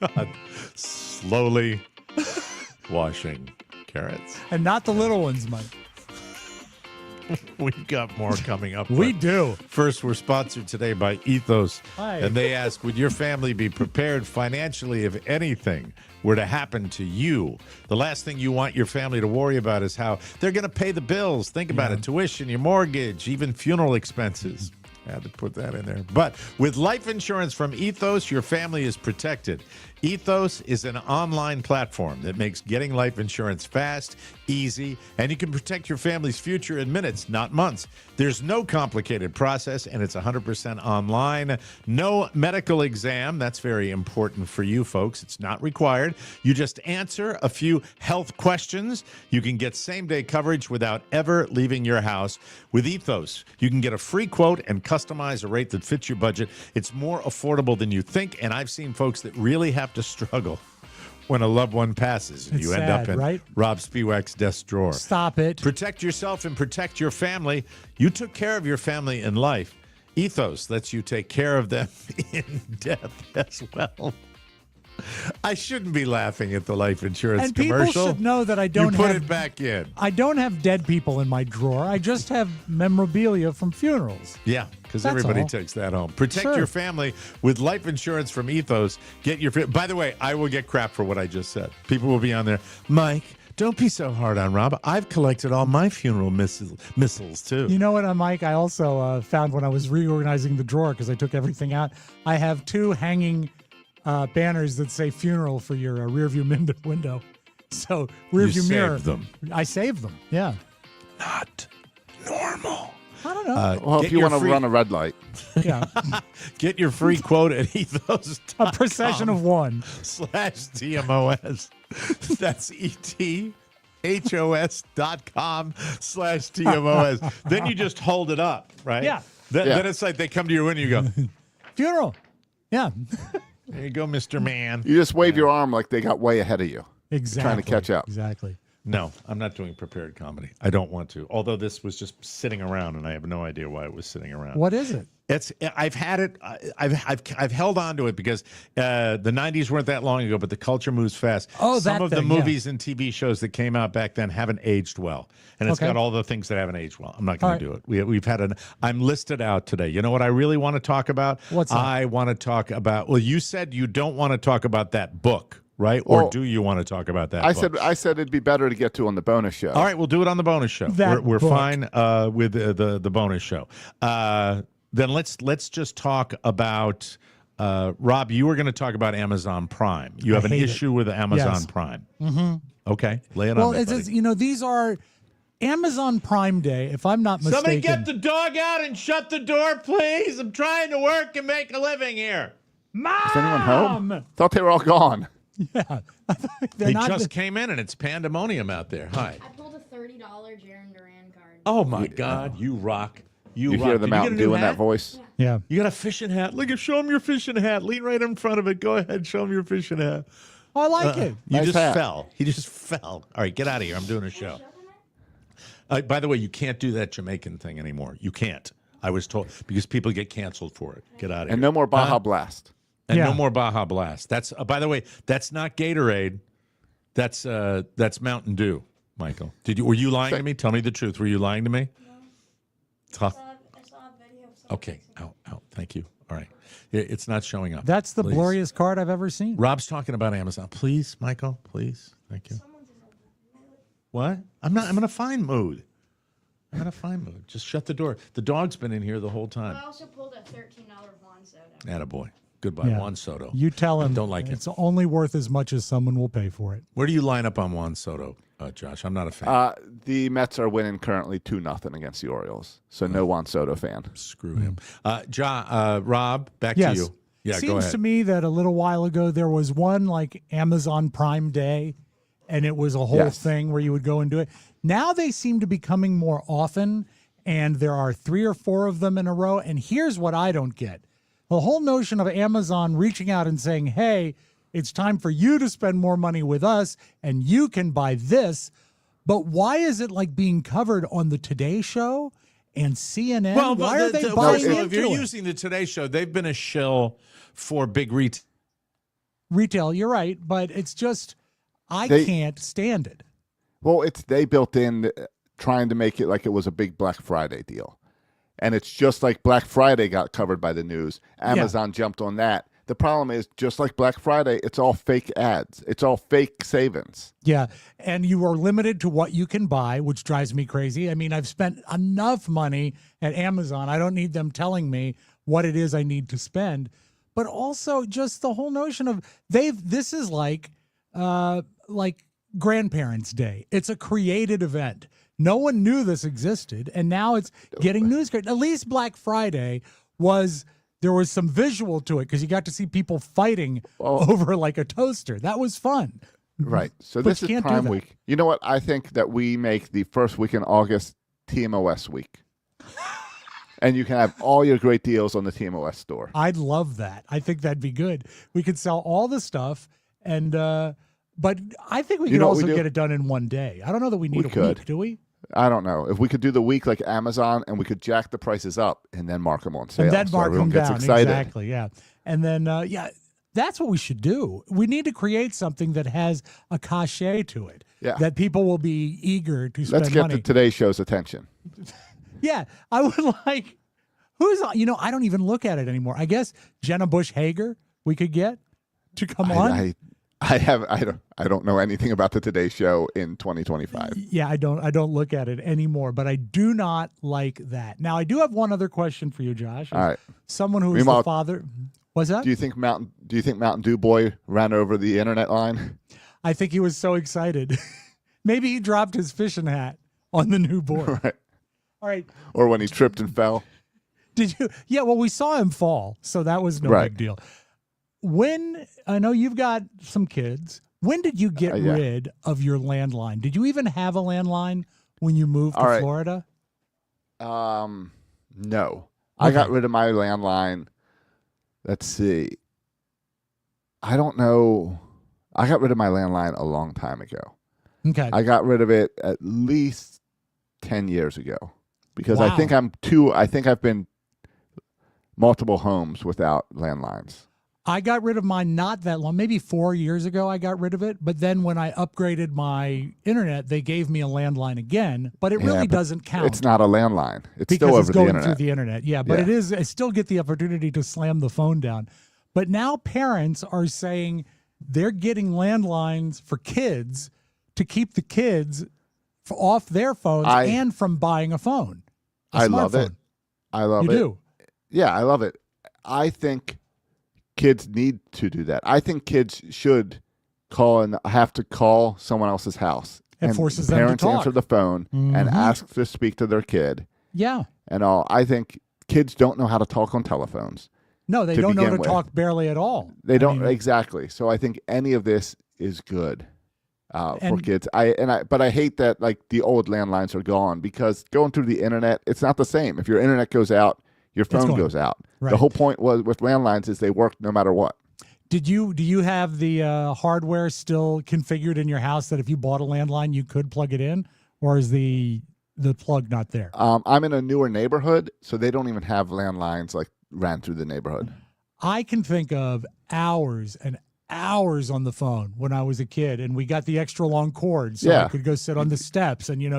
Speaker 5: God. Slowly washing carrots.
Speaker 7: and not the little ones, Mike.
Speaker 5: We've got more coming up.
Speaker 7: We
Speaker 5: but
Speaker 7: do.
Speaker 5: First, we're sponsored today by Ethos.
Speaker 7: Hi.
Speaker 5: And they ask, would your family be prepared financially if anything were to happen to you? The last thing you want your family to worry about is how they're going to pay the bills. Think about it. Tuition, your mortgage, even funeral expenses. I had to put that in there. But with life insurance from Ethos, your family is protected. Ethos is an online platform that makes getting life insurance fast, easy, and you can protect your family's future in minutes, not months. There's no complicated process, and it's 100% online. No medical exam. That's very important for you folks. It's not required. You just answer a few health questions. You can get same-day coverage without ever leaving your house. With Ethos, you can get a free quote and customize a rate that fits your budget. It's more affordable than you think, and I've seen folks that really have to struggle when a loved one passes and
Speaker 7: It's
Speaker 5: you end
Speaker 7: sad,
Speaker 5: up in
Speaker 7: right?
Speaker 5: Rob Spiewak's desk drawer.
Speaker 7: Stop it.
Speaker 5: Protect yourself and protect your family. You took care of your family in life. Ethos lets you take care of them in death as well. I shouldn't be laughing at the life insurance
Speaker 7: And people
Speaker 5: commercial.
Speaker 7: should know that I don't
Speaker 5: you put
Speaker 7: have
Speaker 5: it back in.
Speaker 7: I don't have dead people in my drawer. I just have memorabilia from funerals.
Speaker 5: Yeah, because
Speaker 7: That's
Speaker 5: everybody
Speaker 7: all.
Speaker 5: takes that home. Protect
Speaker 7: Sure.
Speaker 5: your family with life insurance from Ethos. Get your. By the way, I will get crap for what I just said. People will be on there. Mike, don't be so hard on Rob. I've collected all my funeral missiles too.
Speaker 7: You know what, Mike? I also found when I was reorganizing the drawer because I took everything out. I have two hanging banners that say "funeral" for your rearview window. So rearview mirror.
Speaker 5: saved them.
Speaker 7: I saved them. Yeah.
Speaker 5: Not normal.
Speaker 7: I don't know.
Speaker 8: Well, if you want to run a red light,
Speaker 7: yeah.
Speaker 5: Get your free quote at ethos.com.
Speaker 7: A procession of one.
Speaker 5: /TMOS. That's ETHOS.com/TMOS. Then you just hold it up, right?
Speaker 7: Yeah.
Speaker 5: Then it's like they come to your window and you go,
Speaker 7: Funeral. Yeah.
Speaker 5: there you go, Mr. Man.
Speaker 8: you just wave your arm like they got way ahead of you.
Speaker 7: Exactly.
Speaker 8: Trying to catch up.
Speaker 7: Exactly.
Speaker 5: No, I'm not doing prepared comedy. I don't want to. Although this was just sitting around, and I have no idea why it was sitting around.
Speaker 7: What is it?
Speaker 5: I've had it. I've held on to it because the '90s weren't that long ago, but the culture moves fast.
Speaker 7: Oh,
Speaker 5: some
Speaker 7: that
Speaker 5: of the
Speaker 7: thing, yeah.
Speaker 5: movies and TV shows that came out back then haven't aged well, and it's
Speaker 7: Okay.
Speaker 5: got all the things that haven't aged well. I'm not going
Speaker 7: All
Speaker 5: to do it. We've had an. I'm listed out today. You know what I really want to talk about?
Speaker 7: What's that?
Speaker 5: I want to talk about. Well, you said you don't want to talk about that book, right? Or
Speaker 8: Well,
Speaker 5: do you want to talk about that?
Speaker 8: I
Speaker 5: book?
Speaker 8: said it'd be better to get to on the bonus show.
Speaker 5: All right, we'll do it on the bonus show.
Speaker 7: That
Speaker 5: We're
Speaker 7: book.
Speaker 5: fine with the bonus show. Then let's just talk about Rob. You were going to talk about Amazon Prime. You have an
Speaker 7: hate it.
Speaker 5: issue with Amazon
Speaker 7: Yes.
Speaker 5: Prime. Mm-hmm. Okay, lay it
Speaker 7: Well,
Speaker 5: on me,
Speaker 7: it's
Speaker 5: buddy.
Speaker 7: these are Amazon Prime Day, if I'm not mistaken.
Speaker 5: Somebody get the dog out and shut the door, please. I'm trying to work and make a living here.
Speaker 7: Mom!
Speaker 8: Is anyone home? Thought they were all gone.
Speaker 7: Yeah.
Speaker 5: They just came in and it's pandemonium out there. Hi.
Speaker 9: I pulled a $30 Jaron Duran card.
Speaker 5: Oh my God, you rock.
Speaker 8: You
Speaker 5: rock.
Speaker 8: hear
Speaker 5: Did
Speaker 8: the
Speaker 5: you get
Speaker 8: Mountain
Speaker 5: a new
Speaker 8: Dew in
Speaker 5: hat?
Speaker 8: that voice?
Speaker 7: Yeah.
Speaker 5: You got a fishing hat. Look, show him your fishing hat. Lean right in front of it. Go ahead, show him your fishing hat.
Speaker 7: Oh, I like it.
Speaker 5: You
Speaker 8: Nice
Speaker 5: just
Speaker 8: hat.
Speaker 5: fell. He just fell. All right, get out of here. I'm doing a show. By the way, you can't do that Jamaican thing anymore. You can't. I was told because people get canceled for it. Get out of here.
Speaker 8: And no more Baja
Speaker 5: Huh?
Speaker 8: Blast.
Speaker 5: And
Speaker 7: Yeah.
Speaker 5: no more Baja Blast. That's by the way, that's not Gatorade. That's Mountain Dew, Michael. Were you lying to me? Tell me the truth. Were you lying to me? Tough.
Speaker 9: I saw a video of someone.
Speaker 5: Okay. Out. Thank you. All right. It's not showing up.
Speaker 7: That's the
Speaker 5: Please.
Speaker 7: blurriest card I've ever seen.
Speaker 5: Rob's talking about Amazon. Please, Michael, please. Thank you. What? I'm in a fine mood. I'm in a fine mood. Just shut the door. The dog's been in here the whole time.
Speaker 9: I also pulled a $13 Juan soda.
Speaker 5: Attaboy. Goodbye.
Speaker 7: Yeah.
Speaker 5: Juan Soto.
Speaker 7: You tell him
Speaker 5: Don't like it.
Speaker 7: it's only worth as much as someone will pay for it.
Speaker 5: Where do you line up on Juan Soto? Josh, I'm not a fan.
Speaker 8: The Mets are winning currently 2-0 against the Orioles. So no Juan Soto fan.
Speaker 5: Screw him. Rob, back
Speaker 7: Yes.
Speaker 5: to you. Yeah,
Speaker 7: Seems
Speaker 5: go ahead.
Speaker 7: to me that a little while ago there was one like Amazon Prime Day, and it was a whole thing where you would go and do it. Now they seem to be coming more often, and there are 3 or 4 of them in a row. And here's what I don't get. The whole notion of Amazon reaching out and saying, hey, it's time for you to spend more money with us, and you can buy this. But why is it like being covered on the Today Show and CNN?
Speaker 5: Well,
Speaker 7: why are they
Speaker 5: first
Speaker 7: buying
Speaker 5: of all,
Speaker 7: into
Speaker 5: if you're
Speaker 7: it?
Speaker 5: using the Today Show, they've been a shill for big
Speaker 7: Retail, you're right, but it's just I can't stand it.
Speaker 8: Well, they built in trying to make it like it was a big Black Friday deal. And it's just like Black Friday got covered by the news. Amazon jumped on that. The problem is, just like Black Friday, it's all fake ads. It's all fake savings.
Speaker 7: Yeah, and you are limited to what you can buy, which drives me crazy. I mean, I've spent enough money at Amazon. I don't need them telling me what it is I need to spend. But also just the whole notion of this is like Grandparents' Day. It's a created event. No one knew this existed, and now it's getting news. At least Black Friday there was some visual to it because you got to see people fighting over like a toaster. That was fun.
Speaker 8: Right. So
Speaker 7: But
Speaker 8: this
Speaker 7: you
Speaker 8: is
Speaker 7: can't do
Speaker 8: Prime
Speaker 7: that.
Speaker 8: Week. You know what? I think that we make the first week in August TMOS week. And you can have all your great deals on the TMOS store.
Speaker 7: I'd love that. I think that'd be good. We could sell all the stuff, and but I think we could also get it done in one day. I don't know that we need a week, do we?
Speaker 8: I don't know. If we could do the week like Amazon and we could jack the prices up and then mark them on sale.
Speaker 7: And then mark
Speaker 8: everyone
Speaker 7: them
Speaker 8: gets
Speaker 7: down.
Speaker 8: excited.
Speaker 7: Exactly, yeah. And then, that's what we should do. We need to create something that has a cachet to it.
Speaker 8: Yeah.
Speaker 7: That people will be eager to spend
Speaker 8: Let's get
Speaker 7: money.
Speaker 8: the Today Show's attention.
Speaker 7: Yeah, I would like, I don't even look at it anymore. I guess Jenna Bush Hager we could get to come on.
Speaker 8: I don't know anything about the Today Show in 2025.
Speaker 7: Yeah, I don't look at it anymore, but I do not like that. Now, I do have one other question for you, Josh.
Speaker 8: All right.
Speaker 7: Someone who is the father. What's that?
Speaker 8: Do you think Mountain Dew Boy ran over the internet line?
Speaker 7: I think he was so excited. Maybe he dropped his fishing hat on the new board.
Speaker 8: Right.
Speaker 7: All right.
Speaker 8: Or when he tripped and fell.
Speaker 7: Did you? Yeah, well, we saw him fall, so that was no big deal. When, I know you've got some kids, when did you get rid of your landline? Did you even have a landline when you moved to Florida?
Speaker 8: No.
Speaker 7: Okay.
Speaker 8: I got rid of my landline. Let's see. I don't know. I got rid of my landline a long time ago.
Speaker 7: Okay.
Speaker 8: I got rid of it at least 10 years ago because I think I've been multiple homes without landlines.
Speaker 7: I got rid of mine not that long, maybe 4 years ago I got rid of it. But then when I upgraded my internet, they gave me a landline again, but it really doesn't count.
Speaker 8: It's not a landline. It's
Speaker 7: because
Speaker 8: still over
Speaker 7: it's going
Speaker 8: the internet.
Speaker 7: through the internet. Yeah, but it is. I still get the opportunity to slam the phone down. But now parents are saying they're getting landlines for kids to keep the kids off their phones and from buying a phone.
Speaker 8: I love it. I love it.
Speaker 7: You do?
Speaker 8: Yeah, I love it. I think kids need to do that. I think kids should have to call someone else's house.
Speaker 7: It forces them to
Speaker 8: parents
Speaker 7: talk.
Speaker 8: answer the phone and ask to speak to their kid.
Speaker 7: Yeah.
Speaker 8: And all. I think kids don't know how to talk on telephones.
Speaker 7: No, they don't know to talk barely at all.
Speaker 8: They don't exactly. So I think any of this is good for kids. But I hate that like the old landlines are gone because going through the internet, it's not the same. If your internet goes out, your phone goes out. Right. The whole point with landlines is they work no matter what.
Speaker 7: Do you have the hardware still configured in your house that if you bought a landline you could plug it in, or is the plug not there?
Speaker 8: I'm in a newer neighborhood, so they don't even have landlines like ran through the neighborhood.
Speaker 7: I can think of hours and hours on the phone when I was a kid, and we got the extra long cord, so I could go sit on the steps, and you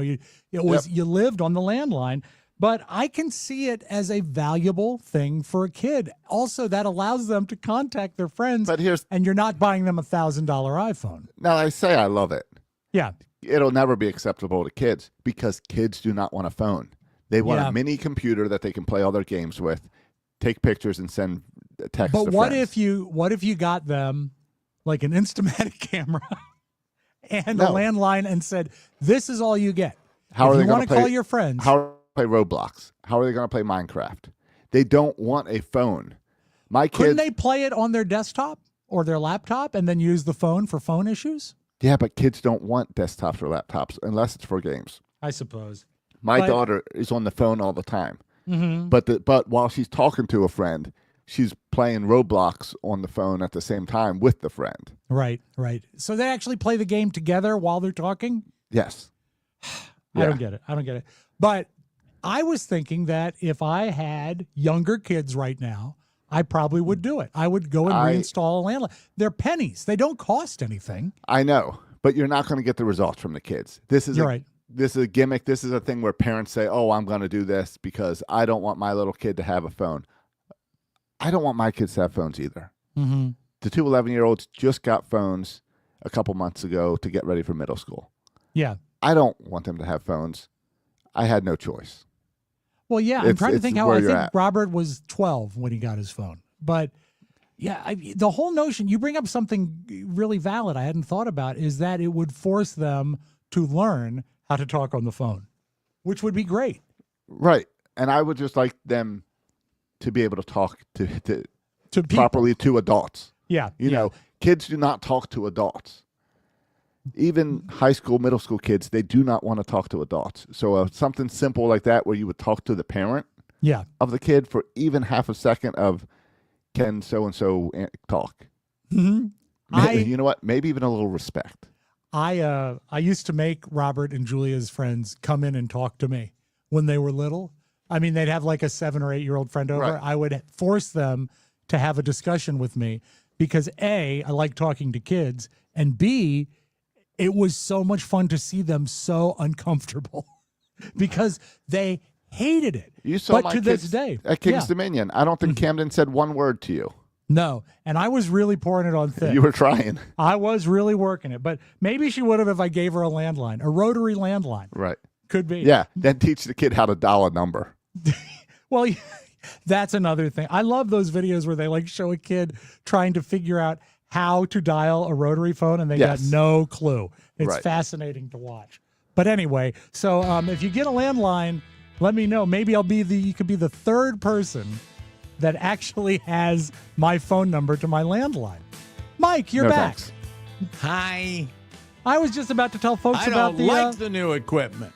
Speaker 7: lived on the landline. But I can see it as a valuable thing for a kid. Also, that allows them to contact their friends, and you're not buying them $1,000 iPhone.
Speaker 8: Now, I say I love it.
Speaker 7: Yeah.
Speaker 8: It'll never be acceptable to kids because kids do not want a phone. They want a mini computer that they can play all their games with, take pictures, and send text
Speaker 7: But
Speaker 8: to
Speaker 7: what
Speaker 8: friends.
Speaker 7: if you got them like an Instamatic camera and
Speaker 8: No.
Speaker 7: a landline and said, "This is all you get.
Speaker 8: How
Speaker 7: if
Speaker 8: are they
Speaker 7: you
Speaker 8: going
Speaker 7: want
Speaker 8: to
Speaker 7: to call your friends?"
Speaker 8: How are they going to play Roblox? How are they going to play Minecraft? They don't want a phone. My
Speaker 7: Couldn't
Speaker 8: kids.
Speaker 7: they play it on their desktop or their laptop and then use the phone for phone issues?
Speaker 8: Yeah, but kids don't want desktops or laptops unless it's for games.
Speaker 7: I suppose.
Speaker 8: My
Speaker 7: But-
Speaker 8: daughter is on the phone all the time.
Speaker 7: Mm-hmm.
Speaker 8: But while she's talking to a friend, she's playing Roblox on the phone at the same time with the friend.
Speaker 7: Right, right. So they actually play the game together while they're talking?
Speaker 8: Yes.
Speaker 7: I don't get it. But I was thinking that if I had younger kids right now, I probably would do it. I would go and reinstall a landline. They're pennies. They don't cost anything.
Speaker 8: I know, but you're not going to get the results from the kids.
Speaker 7: You're right.
Speaker 8: This is a gimmick. This is a thing where parents say, "Oh, I'm going to do this because I don't want my little kid to have a phone." I don't want my kids to have phones either.
Speaker 7: Mm-hmm.
Speaker 8: The two 11-year-olds just got phones a couple months ago to get ready for middle school.
Speaker 7: Yeah.
Speaker 8: I don't want them to have phones. I had no choice.
Speaker 7: Well, yeah, I'm trying to think how
Speaker 8: where
Speaker 7: I
Speaker 8: you're
Speaker 7: think
Speaker 8: at.
Speaker 7: Robert was 12 when he got his phone. But yeah, the whole notion, you bring up something really valid I hadn't thought about, is that it would force them to learn how to talk on the phone, which would be great.
Speaker 8: Right. And I would just like them to be able to talk to
Speaker 7: people.
Speaker 8: properly to adults.
Speaker 7: Yeah.
Speaker 8: You know, kids do not talk to adults. Even high school, middle school kids, they do not want to talk to adults. So something simple like that where you would talk to the parent of the kid for even half a second of, can so-and-so talk?
Speaker 7: Mm-hmm.
Speaker 8: You know what? Maybe even a little respect.
Speaker 7: I used to make Robert and Julia's friends come in and talk to me when they were little. I mean, they'd have like a 7 or 8 year old friend over.
Speaker 8: Right.
Speaker 7: I would force them to have a discussion with me because A, I like talking to kids, and B, it was so much fun to see them so uncomfortable because they hated it.
Speaker 8: You saw
Speaker 7: but
Speaker 8: my
Speaker 7: to
Speaker 8: kids
Speaker 7: this day
Speaker 8: at King's
Speaker 7: yeah.
Speaker 8: Dominion. I don't think Camden said one word to you.
Speaker 7: No, and I was really pouring it on thick.
Speaker 8: You were trying.
Speaker 7: I was really working it, but maybe she would have if I gave her a landline, a rotary landline.
Speaker 8: Right.
Speaker 7: Could be.
Speaker 8: Yeah. Then teach the kid how to dial a number.
Speaker 7: Well, that's another thing. I love those videos where they like show a kid trying to figure out how to dial a rotary phone and they got no clue. It's fascinating to watch. But anyway, so if you get a landline, let me know. Maybe you could be the third person that actually has my phone number to my landline. Mike, you're back.
Speaker 8: Thanks.
Speaker 5: Hi.
Speaker 7: I was just about to tell folks
Speaker 5: I
Speaker 7: about
Speaker 5: don't like the new equipment.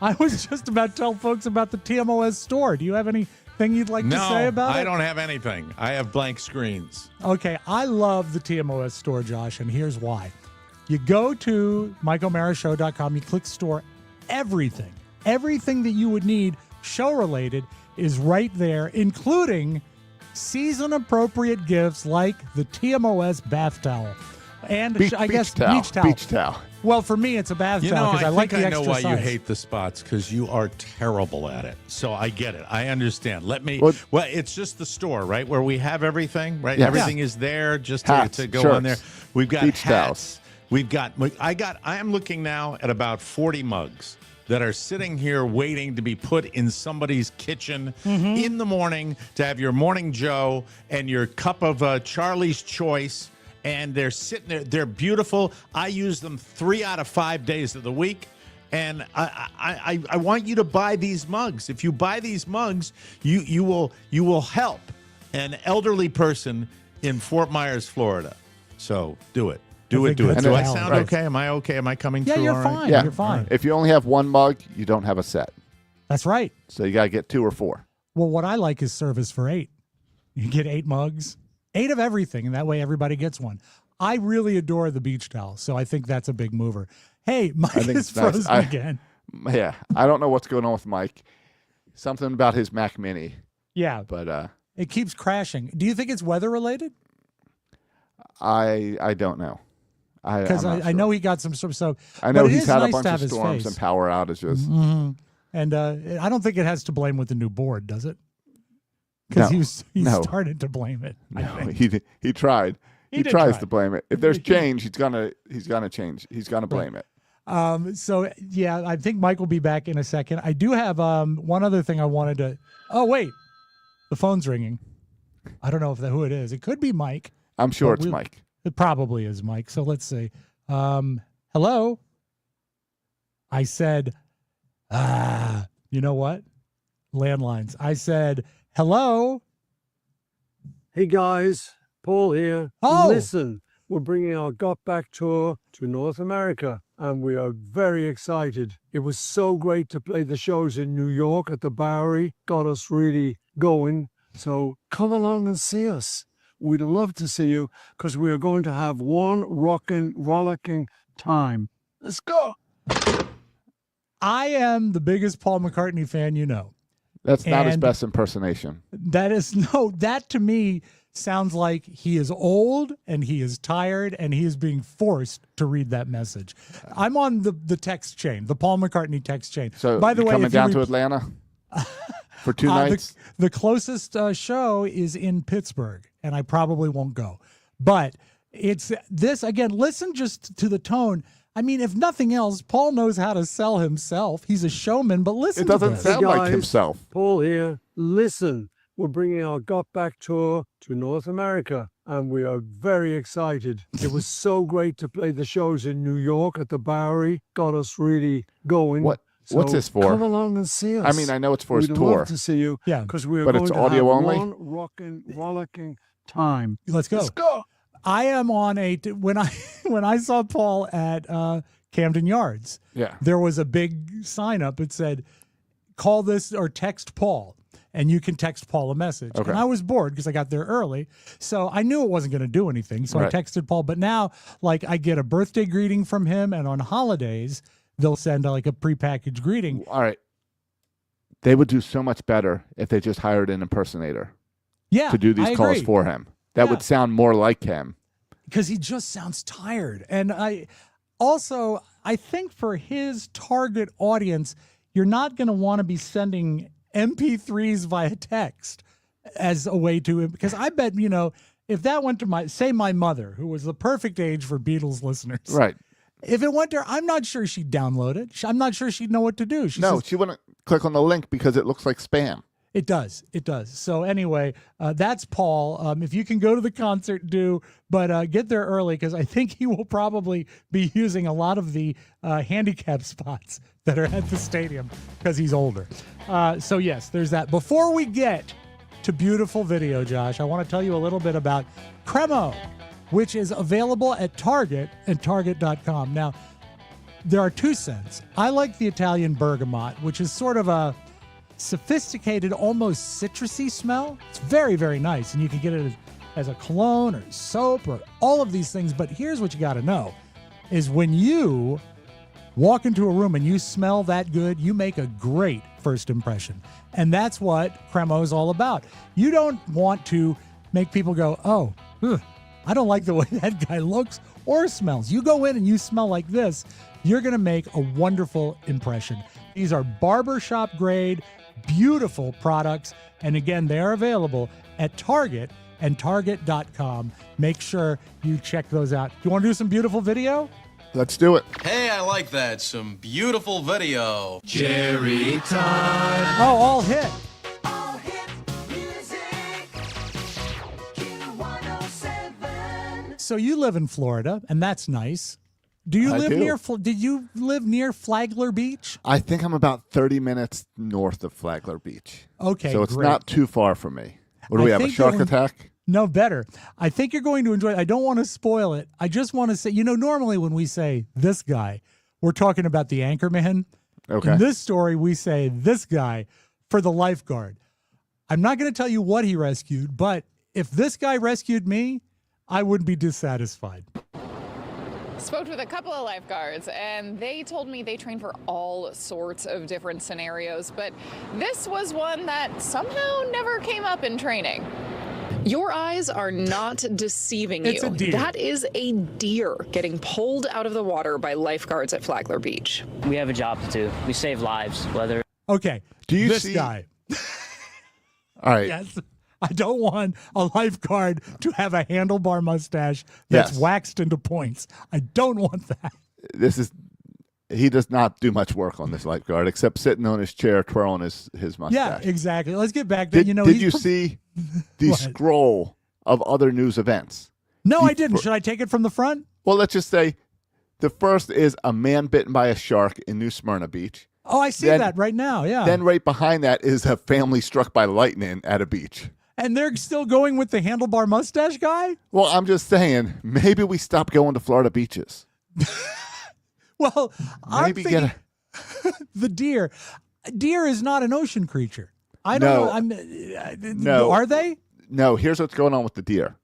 Speaker 7: I was just about to tell folks about the TMOS store. Do you have anything you'd like to say about it?
Speaker 5: I don't have anything. I have blank screens.
Speaker 7: Okay, I love the TMOS store, Josh, and here's why. You go to MikeO'MaraShow.com, you click store, everything that you would need show-related is right there, including season-appropriate gifts like the TMOS bath towel. And beach towel.
Speaker 8: Beach towel.
Speaker 7: Well, for me, it's a bath towel because I like the extra
Speaker 5: I know why
Speaker 7: size.
Speaker 5: you hate the spots, because you are terrible at it. So I get it. I understand. Well, it's just the store, right, where we have everything, right?
Speaker 8: Yes.
Speaker 5: Everything is there just
Speaker 8: Hats,
Speaker 5: to go
Speaker 8: shirts,
Speaker 5: on there. We've got
Speaker 8: beach
Speaker 5: hats. I am looking now at about 40 mugs that are sitting here waiting to be put in somebody's kitchen in the morning to have your morning Joe and your cup of Charlie's Choice. And they're sitting there. They're beautiful. I use them 3 out of 5 days of the week. And I want you to buy these mugs. If you buy these mugs, you will help an elderly person in Fort Myers, Florida. So do it. Do it. Do I sound okay? Am I okay? Am I coming through?
Speaker 7: You're
Speaker 5: all
Speaker 7: fine.
Speaker 5: right?
Speaker 8: Yeah.
Speaker 7: You're fine.
Speaker 8: If you only have one mug, you don't have a set.
Speaker 7: That's right.
Speaker 8: So you got to get 2 or 4.
Speaker 7: Well, what I like is service for 8. You get 8 mugs, 8 of everything, and that way everybody gets one. I really adore the beach towel, so I think that's a big mover. Hey, Mike is frozen again.
Speaker 8: Yeah, I don't know what's going on with Mike. Something about his Mac Mini.
Speaker 7: Yeah,
Speaker 8: but
Speaker 7: it keeps crashing. Do you think it's weather related?
Speaker 8: I don't know.
Speaker 7: Because I know he got some sort of so.
Speaker 8: I know
Speaker 7: but
Speaker 8: he's had
Speaker 7: nice
Speaker 8: a bunch
Speaker 7: to
Speaker 8: of
Speaker 7: have
Speaker 8: storms and power outages.
Speaker 7: Mm-hmm. And I don't think it has to blame with the new board, does it? Because he started to blame it.
Speaker 8: No, he tried. He tries to blame it. If there's change, he's gonna change. He's gonna blame it.
Speaker 7: So yeah, I think Mike will be back in a second. I do have one other thing I wanted to. Oh wait, the phone's ringing. I don't know who it is. It could be Mike.
Speaker 8: I'm sure it's Mike.
Speaker 7: It probably is Mike. So let's see. hello. I said, you know what? Landlines. I said, hello.
Speaker 10: Hey guys, Paul here.
Speaker 7: Oh.
Speaker 10: Listen, we're bringing our Got Back tour to North America, and we are very excited. It was so great to play the shows in New York at the Bowery, got us really going. So come along and see us. We'd love to see you because we are going to have one rocking, rollicking time. Let's go.
Speaker 7: I am the biggest Paul McCartney fan you know.
Speaker 8: That's not his
Speaker 7: And
Speaker 8: best impersonation.
Speaker 7: That to me sounds like he is old and he is tired and he is being forced to read that message. I'm on the text chain, the Paul McCartney text chain.
Speaker 8: So
Speaker 7: by the way,
Speaker 8: coming
Speaker 7: if you
Speaker 8: down to Atlanta for 2 nights?
Speaker 7: The closest show is in Pittsburgh, and I probably won't go. But it's this, again, listen just to the tone. I mean, if nothing else, Paul knows how to sell himself. He's a showman, but listen to this.
Speaker 8: It doesn't sound
Speaker 10: Hey
Speaker 8: like
Speaker 10: guys,
Speaker 8: himself.
Speaker 10: Paul here. Listen, we're bringing our Got Back tour to North America, and we are very excited. It was so great to play the shows in New York at the Bowery, got us really going.
Speaker 8: What's this for?
Speaker 10: Come along and see us.
Speaker 8: I mean, I know it's for his
Speaker 10: We'd
Speaker 8: tour.
Speaker 10: love to see you.
Speaker 7: Yeah.
Speaker 10: Because we're
Speaker 8: But
Speaker 10: going
Speaker 8: it's
Speaker 10: to
Speaker 8: audio
Speaker 10: have
Speaker 8: only?
Speaker 10: one rocking, rollicking time.
Speaker 7: Let's go.
Speaker 10: Let's go.
Speaker 7: I am on when I saw Paul at Camden Yards.
Speaker 8: Yeah.
Speaker 7: There was a big sign up. It said, "Call this or text Paul," and you can text Paul a message.
Speaker 8: Okay.
Speaker 7: And I was bored because I got there early, so I knew it wasn't going to do anything. So
Speaker 8: Right.
Speaker 7: I texted Paul. But now, like, I get a birthday greeting from him, and on holidays they'll send like a prepackaged greeting.
Speaker 8: All right. They would do so much better if they just hired an impersonator
Speaker 7: Yeah,
Speaker 8: to do these
Speaker 7: I
Speaker 8: calls
Speaker 7: agree.
Speaker 8: for him. That
Speaker 7: Yeah.
Speaker 8: would sound more like him.
Speaker 7: Because he just sounds tired. And I think for his target audience, you're not going to want to be sending MP3s via text as a way to, because I bet, if that went to my mother, who was the perfect age for Beatles listeners.
Speaker 8: Right.
Speaker 7: If it went to her, I'm not sure she'd download it. I'm not sure she'd know what to do. She
Speaker 8: No,
Speaker 7: says,
Speaker 8: she wouldn't click on the link because it looks like spam.
Speaker 7: It does. It does. So anyway, that's Paul. If you can go to the concert, do, but get there early because I think he will probably be using a lot of the handicap spots that are at the stadium because he's older. So yes, there's that. Before we get to beautiful video, Josh, I want to tell you a little bit about Cremo, which is available at Target and Target.com. Now, there are 2 scents. I like the Italian bergamot, which is sort of a sophisticated, almost citrusy smell. It's very, very nice, and you can get it as a cologne or soap or all of these things. But here's what you got to know is when you walk into a room and you smell that good, you make a great first impression. And that's what Cremo is all about. You don't want to make people go, oh, I don't like the way that guy looks or smells. You go in and you smell like this, you're going to make a wonderful impression. These are barbershop grade, beautiful products. And again, they are available at Target and Target.com. Make sure you check those out. You want to do some beautiful video?
Speaker 8: Let's do it.
Speaker 11: Hey, I like that. Some beautiful video.
Speaker 12: Jerry time.
Speaker 7: Oh, all hit.
Speaker 12: All hit music. Q107.
Speaker 7: So you live in Florida, and that's nice. Do you
Speaker 8: I
Speaker 7: live
Speaker 8: do.
Speaker 7: near? Did you live near Flagler Beach?
Speaker 8: I think I'm about 30 minutes north of Flagler Beach.
Speaker 7: Okay,
Speaker 8: So it's
Speaker 7: great.
Speaker 8: not too far from me. What do we have, a
Speaker 7: think
Speaker 8: shark
Speaker 7: that
Speaker 8: attack?
Speaker 7: No, better. I think you're going to enjoy it. I don't want to spoil it. I just want to say, normally when we say this guy, we're talking about the anchorman.
Speaker 8: Okay.
Speaker 7: In this story, we say this guy for the lifeguard. I'm not going to tell you what he rescued, but if this guy rescued me, I wouldn't be dissatisfied.
Speaker 13: Spoke with a couple of lifeguards, and they told me they train for all sorts of different scenarios, but this was one that somehow never came up in training. Your eyes are not deceiving you.
Speaker 7: It's a deer.
Speaker 13: That is a deer getting pulled out of the water by lifeguards at Flagler Beach.
Speaker 14: We have a job to do. We save lives, whether...
Speaker 7: Okay,
Speaker 8: Do you
Speaker 7: this
Speaker 8: see-
Speaker 7: guy.
Speaker 8: All right.
Speaker 7: Yes. I don't want a lifeguard to have a handlebar mustache that's
Speaker 8: Yes.
Speaker 7: waxed into points. I don't want that.
Speaker 8: He does not do much work on this lifeguard except sitting on his chair twirling his
Speaker 7: Yeah,
Speaker 8: mustache.
Speaker 7: exactly. Let's get back to
Speaker 8: Did
Speaker 7: he's
Speaker 8: you see the
Speaker 7: What?
Speaker 8: scroll of other news events?
Speaker 7: No, I didn't. Should I take it from the front?
Speaker 8: Well, let's just say The first is a man bitten by a shark in New Smyrna Beach.
Speaker 7: Oh, I see that right now. Yeah.
Speaker 8: Then right behind that is a family struck by lightning at a beach.
Speaker 7: And they're still going with the handlebar mustache guy?
Speaker 8: Well, I'm just saying, maybe we stop going to Florida beaches.
Speaker 7: Well,
Speaker 8: Maybe
Speaker 7: I'm thinking the deer. Deer is not an ocean creature. I don't know.
Speaker 8: No.
Speaker 7: Are they?
Speaker 8: No, here's what's going on with the deer.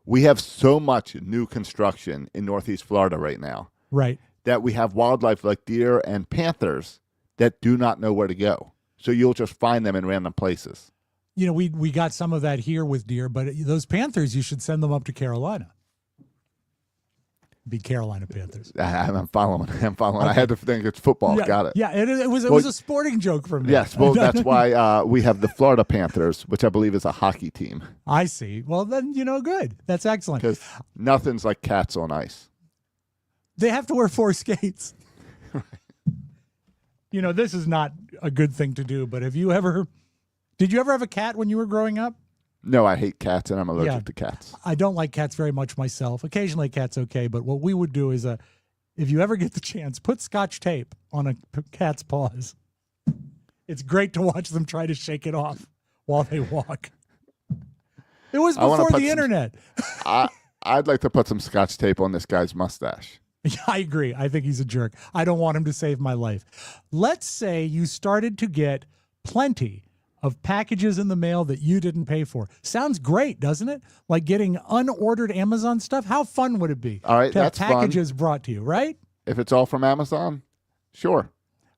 Speaker 8: We have so much new construction in Northeast Florida right now.
Speaker 7: Right.
Speaker 8: That we have wildlife like deer and panthers that do not know where to go. So you'll just find them in random places.
Speaker 7: You know, we got some of that here with deer, but those panthers, you should send them up to Carolina. Be Carolina Panthers.
Speaker 8: I'm following. Okay. I had to think it's football.
Speaker 7: Yeah,
Speaker 8: Got it.
Speaker 7: Yeah, it was a sporting joke from me.
Speaker 8: Yes, well, that's why we have the Florida Panthers, which I believe is a hockey team.
Speaker 7: I see. Well, then, good. That's excellent.
Speaker 8: Because nothing's like cats on ice.
Speaker 7: They have to wear 4 skates. This is not a good thing to do, but did you ever have a cat when you were growing up?
Speaker 8: No, I hate cats, and I'm allergic to cats.
Speaker 7: I don't like cats very much myself. Occasionally, a cat's okay, but what we would do is, if you ever get the chance, put Scotch tape on a cat's paws. It's great to watch them try to shake it off while they walk. It was before the internet.
Speaker 8: I'd like to put some Scotch tape on this guy's mustache.
Speaker 7: Yeah, I agree. I think he's a jerk. I don't want him to save my life. Let's say you started to get plenty of packages in the mail that you didn't pay for. Sounds great, doesn't it? Like getting unordered Amazon stuff. How fun would it be?
Speaker 8: All right,
Speaker 7: to have
Speaker 8: that's
Speaker 7: packages
Speaker 8: fun.
Speaker 7: brought to you, right?
Speaker 8: If it's all from Amazon, sure.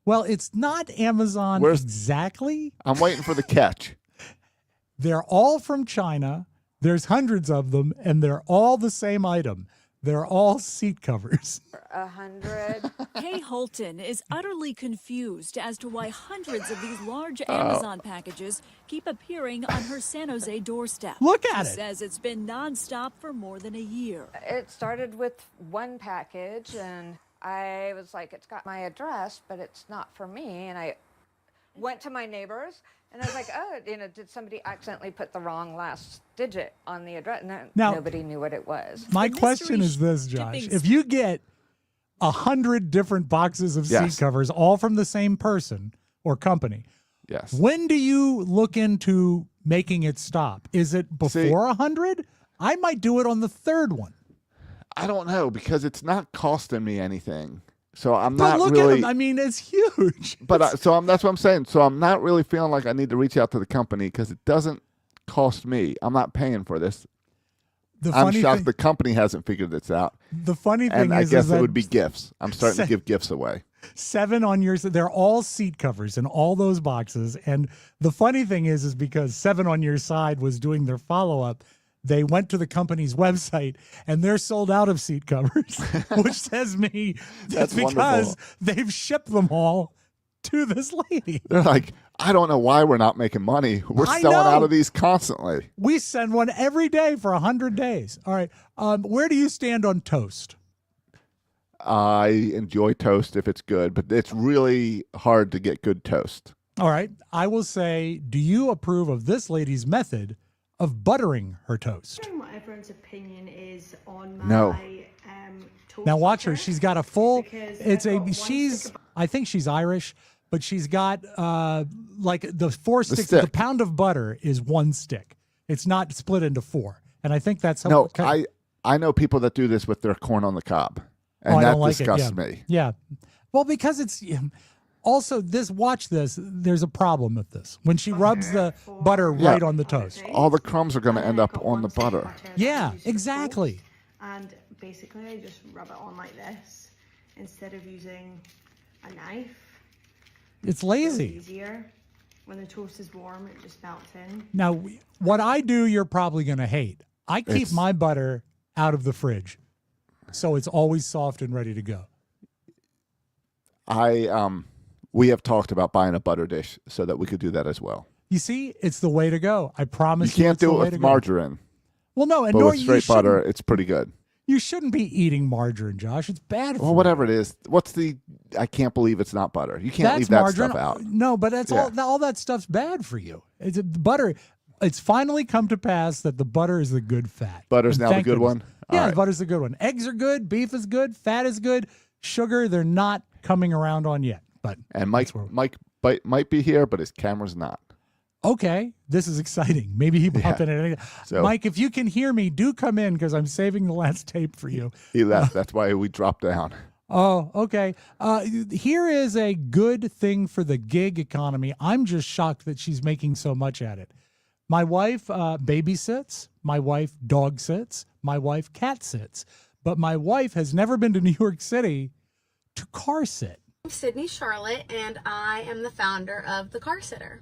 Speaker 7: Well, it's not Amazon exactly.
Speaker 8: I'm waiting for the catch.
Speaker 7: They're all from China. There's hundreds of them, and they're all the same item. They're all seat covers.
Speaker 15: 100.
Speaker 16: Kay Holton is utterly confused as to why hundreds of these large Amazon packages keep appearing on her San Jose doorstep.
Speaker 7: Look at it.
Speaker 16: She says it's been nonstop for more than a year.
Speaker 15: It started with one package, and I was like, it's got my address, but it's not for me. And I went to my neighbors, and I was like, oh, did somebody accidentally put the wrong last digit on the address? And
Speaker 7: Now,
Speaker 15: nobody knew what it was.
Speaker 7: My question is this, Josh. If you get 100 different boxes of seat covers, all from the same person or company,
Speaker 8: yes,
Speaker 7: when do you look into making it stop? Is it before 100? I might do it on the third one.
Speaker 8: I don't know, because it's not costing me anything. So I'm
Speaker 7: But
Speaker 8: not
Speaker 7: look
Speaker 8: really.
Speaker 7: at them. I mean, it's huge.
Speaker 8: But that's what I'm saying. So I'm not really feeling like I need to reach out to the company because it doesn't cost me. I'm not paying for this. I'm shocked the company hasn't figured this out.
Speaker 7: The funny thing
Speaker 8: and I
Speaker 7: is
Speaker 8: guess
Speaker 7: that
Speaker 8: it would be gifts. I'm starting to give gifts away.
Speaker 7: 7 on yours. They're all seat covers in all those boxes. And the funny thing is because 7 on your side was doing their follow-up, they went to the company's website and they're sold out of seat covers, which says me that's because
Speaker 8: wonderful.
Speaker 7: They've shipped them all to this lady.
Speaker 8: They're like, I don't know why we're not making money. We're selling out of these constantly.
Speaker 7: We send one every day for 100 days. All right. Where do you stand on toast?
Speaker 8: I enjoy toast if it's good, but it's really hard to get good toast.
Speaker 7: All right. I will say, do you approve of this lady's method of buttering her toast?
Speaker 9: What everyone's opinion is on my
Speaker 8: No.
Speaker 9: toast.
Speaker 7: Now watch her. She's got a full.
Speaker 9: Because
Speaker 7: It's
Speaker 9: I've
Speaker 7: a.
Speaker 9: got one
Speaker 7: She's.
Speaker 9: stick of-
Speaker 7: I think she's Irish, but she's got like the 4 sticks.
Speaker 8: stick.
Speaker 7: The pound of butter is 1 stick. It's not split into 4, and I think that's how.
Speaker 8: No, I know people that do this with their corn on the cob, and
Speaker 7: I
Speaker 8: that
Speaker 7: don't like
Speaker 8: disgusts
Speaker 7: it.
Speaker 8: me.
Speaker 7: Yeah. Well, because it's also this. Watch this. There's a problem with this. When she rubs the butter
Speaker 8: Yeah.
Speaker 7: right on the toast.
Speaker 8: All the crumbs are going to end up on the butter.
Speaker 7: Yeah, exactly.
Speaker 9: And basically, I just rub it on like this instead of using a knife.
Speaker 7: It's lazy.
Speaker 9: It's easier. When the toast is warm, it just melts in.
Speaker 7: Now, what I do, you're probably going to hate. I keep my butter out of the fridge, so it's always soft and ready to go.
Speaker 8: We have talked about buying a butter dish so that we could do that as well.
Speaker 7: You see, it's the way to go. I promise
Speaker 8: You
Speaker 7: you.
Speaker 8: can't
Speaker 7: it's the
Speaker 8: do
Speaker 7: way
Speaker 8: it
Speaker 7: to
Speaker 8: with
Speaker 7: go.
Speaker 8: margarine,
Speaker 7: Well, no, and
Speaker 8: but
Speaker 7: nor
Speaker 8: with
Speaker 7: you
Speaker 8: straight butter,
Speaker 7: shouldn't-
Speaker 8: it's pretty good.
Speaker 7: You shouldn't be eating margarine, Josh. It's bad for
Speaker 8: Well,
Speaker 7: you.
Speaker 8: whatever it is, I can't believe it's not butter. You can't
Speaker 7: That's
Speaker 8: leave that
Speaker 7: margarine.
Speaker 8: stuff out.
Speaker 7: No, but that's all that stuff's bad for you. It's butter. It's finally come to pass that the butter is the good fat.
Speaker 8: Butter's
Speaker 7: And
Speaker 8: now the
Speaker 7: thank
Speaker 8: good
Speaker 7: goodness.
Speaker 8: one?
Speaker 7: Yeah,
Speaker 8: All right.
Speaker 7: butter's a good one. Eggs are good. Beef is good. Fat is good. Sugar, they're not coming around on yet. But
Speaker 8: And Mike might be here, but his camera's not.
Speaker 7: okay, this is exciting. Maybe he popped in at any.
Speaker 8: So-
Speaker 7: Mike, if you can hear me, do come in because I'm saving the last tape for you.
Speaker 8: He left. That's why we dropped down.
Speaker 7: Oh, okay. Here is a good thing for the gig economy. I'm just shocked that she's making so much at it. My wife babysits. My wife dog sits. My wife cat sits. But my wife has never been to New York City to car sit.
Speaker 17: I'm Sydney Charlotte, and I am the founder of The Car Sitter.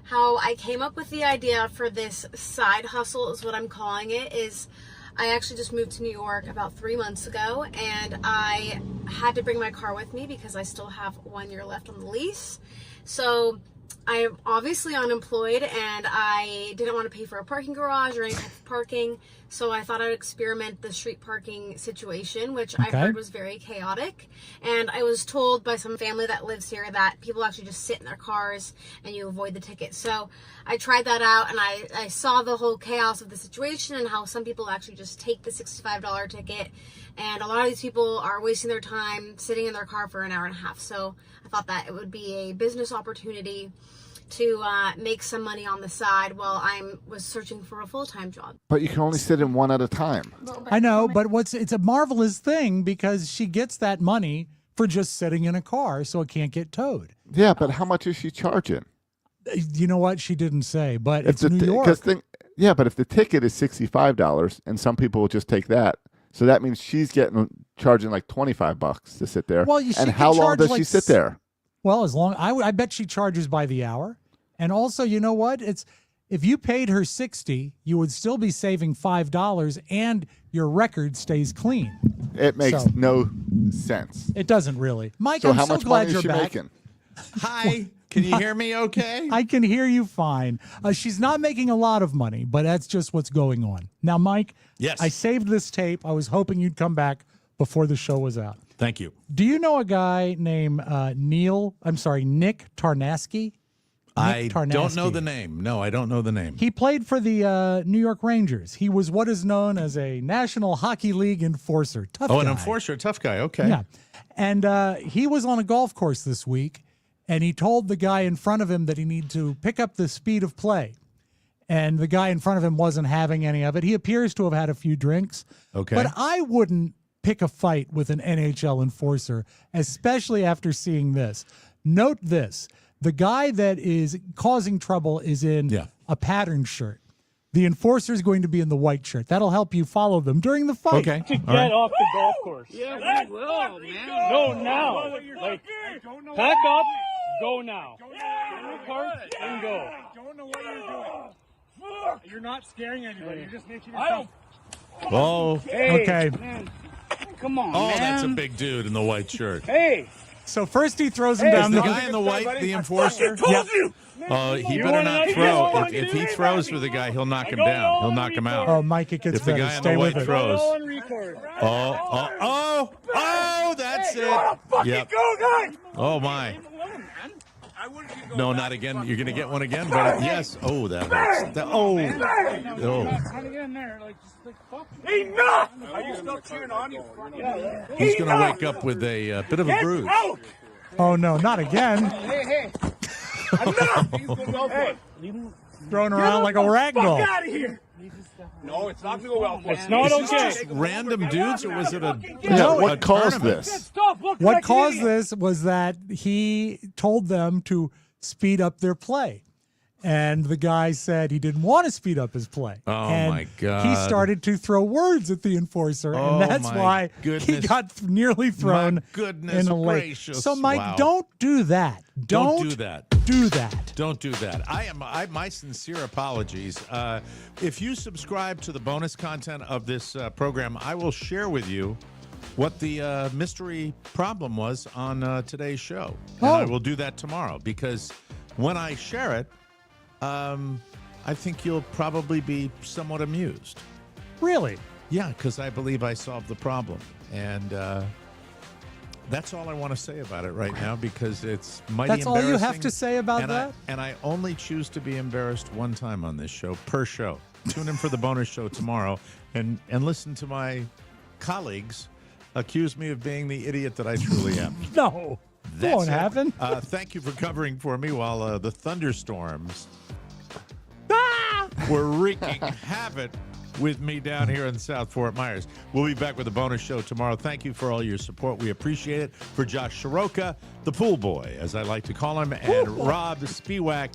Speaker 17: How I came up with the idea for this side hustle is what I'm calling it, is I actually just moved to New York about 3 months ago, and I had to bring my car with me because I still have 1 year left on the lease. So I'm obviously unemployed, and I didn't want to pay for a parking garage or any type of parking. So I thought I'd experiment the street parking situation, which I heard was very chaotic. And I was told by some family that lives here that people actually just sit in their cars and you avoid the ticket. So I tried that out, and I saw the whole chaos of the situation and how some people actually just take the $65 ticket. And a lot of these people are wasting their time sitting in their car for an hour and a half. So I thought that it would be a business opportunity to make some money on the side while I was searching for a full-time job.
Speaker 8: But you can only sit in one at a time.
Speaker 7: I know, but it's a marvelous thing because she gets that money for just sitting in a car so it can't get towed.
Speaker 8: Yeah, but how much is she charging?
Speaker 7: You know what? She didn't say, but it's New York.
Speaker 8: But if the ticket is $65 and some people will just take that, so that means she's charging like $25 to sit there.
Speaker 7: Well,
Speaker 8: and how long does she sit there?
Speaker 7: Well, as long I bet she charges by the hour. And also, you know what? It's if you paid her $60, you would still be saving $5 and your record stays clean.
Speaker 8: It makes no sense.
Speaker 7: It doesn't really. Mike,
Speaker 8: So
Speaker 7: I'm
Speaker 8: how
Speaker 7: so
Speaker 8: much
Speaker 7: glad
Speaker 8: money
Speaker 7: you're
Speaker 8: is she
Speaker 7: back.
Speaker 8: making?
Speaker 5: Hi. Can you hear me okay?
Speaker 7: I can hear you fine. She's not making a lot of money, but that's just what's going on. Now, Mike,
Speaker 5: yes,
Speaker 7: I saved this tape. I was hoping you'd come back before the show was out.
Speaker 5: Thank you.
Speaker 7: Do you know a guy named Nick Tarnasky?
Speaker 5: I don't know the name. No, I don't know the name.
Speaker 7: He played for the New York Rangers. He was what is known as a National Hockey League enforcer. Tough guy.
Speaker 5: An enforcer, tough guy. Okay.
Speaker 7: Yeah. And he was on a golf course this week, and he told the guy in front of him that he needed to pick up the speed of play. And the guy in front of him wasn't having any of it. He appears to have had a few drinks.
Speaker 5: Okay.
Speaker 7: But I wouldn't pick a fight with an NHL enforcer, especially after seeing this. Note this. The guy that is causing trouble is in a patterned shirt. The enforcer is going to be in the white shirt. That'll help you follow them during the fight.
Speaker 5: Okay.
Speaker 18: To get off the golf course. Yeah, we will, man. No, now. Like, pack up, go now. Get in your car and go.
Speaker 19: I don't know what you're doing. You're not scaring anybody. You're just making yourself.
Speaker 5: Oh.
Speaker 18: Hey,
Speaker 7: okay.
Speaker 18: Man. Come on,
Speaker 5: Oh,
Speaker 18: man.
Speaker 5: that's a big dude in the white shirt.
Speaker 18: Hey.
Speaker 7: So first he throws him down
Speaker 5: the guy in the white, the enforcer.
Speaker 7: Yep.
Speaker 5: He better not throw. If he throws for the guy, he'll knock him down. He'll knock him out.
Speaker 7: Oh, Mike, it gets
Speaker 5: If the
Speaker 7: better.
Speaker 5: guy in
Speaker 7: Stay
Speaker 5: the
Speaker 7: with
Speaker 5: white
Speaker 7: it.
Speaker 5: throws. Oh, that's it. Yep. Oh, my. No, not again. You're going to get one again, but yes. Oh, that hurts. Oh.
Speaker 19: Enough! Are you still cheering on?
Speaker 5: He's going to wake up with a bit of a bruise.
Speaker 7: Oh, no, not again.
Speaker 19: Hey. Enough!
Speaker 7: Thrown around like a rag doll.
Speaker 19: Get out of here! No, it's not going to go well for
Speaker 18: It's not
Speaker 5: Is this
Speaker 18: okay.
Speaker 5: just random dudes, or was it a
Speaker 8: what caused
Speaker 5: tournament?
Speaker 8: this?
Speaker 7: What caused this was that he told them to speed up their play. And the guy said he didn't want to speed up his play.
Speaker 5: Oh,
Speaker 7: and
Speaker 5: my God.
Speaker 7: He started to throw words at the enforcer,
Speaker 5: Oh,
Speaker 7: and that's
Speaker 5: my
Speaker 7: why he
Speaker 5: goodness.
Speaker 7: got nearly thrown
Speaker 5: My goodness
Speaker 7: in a lake.
Speaker 5: gracious.
Speaker 7: So, Mike,
Speaker 5: Wow.
Speaker 7: don't do that.
Speaker 5: Don't do that.
Speaker 7: Do that.
Speaker 5: Don't do that. My sincere apologies. If you subscribe to the bonus content of this program, I will share with you what the mystery problem was on today's show. And I will do that tomorrow because when I share it, I think you'll probably be somewhat amused.
Speaker 7: Really?
Speaker 5: Yeah, because I believe I solved the problem. And that's all I want to say about it right now because it's mighty
Speaker 7: That's all
Speaker 5: embarrassing.
Speaker 7: you have to say about
Speaker 5: and
Speaker 7: that?
Speaker 5: I only choose to be embarrassed one time on this show, per show. Tune in for the bonus show tomorrow and listen to my colleagues accuse me of being the idiot that I truly am.
Speaker 7: No, that won't happen.
Speaker 5: Thank you for covering for me while the thunderstorms were wreaking havoc with me down here in South Fort Myers. We'll be back with a bonus show tomorrow. Thank you for all your support. We appreciate it. For Josh Soroka, the pool boy, as I like to call him, and Rob Spiewak,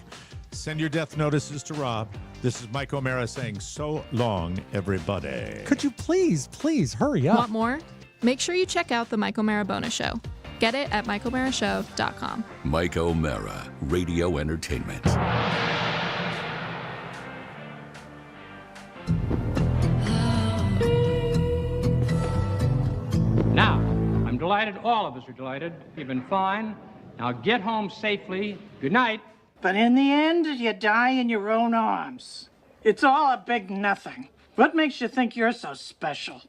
Speaker 5: send your death notices to Rob. This is Mike O'Mara saying so long, everybody.
Speaker 7: Could you please hurry up?
Speaker 20: Want more? Make sure you check out the Mike O'Mara bonus show. Get it at MikeO'MaraShow.com.
Speaker 2: Mike O'Mara, Radio Entertainment.
Speaker 21: Now, I'm delighted, all of us are delighted. You've been fine. Now get home safely. Good night.
Speaker 22: But in the end, you die in your own arms. It's all a big nothing. What makes you think you're so special?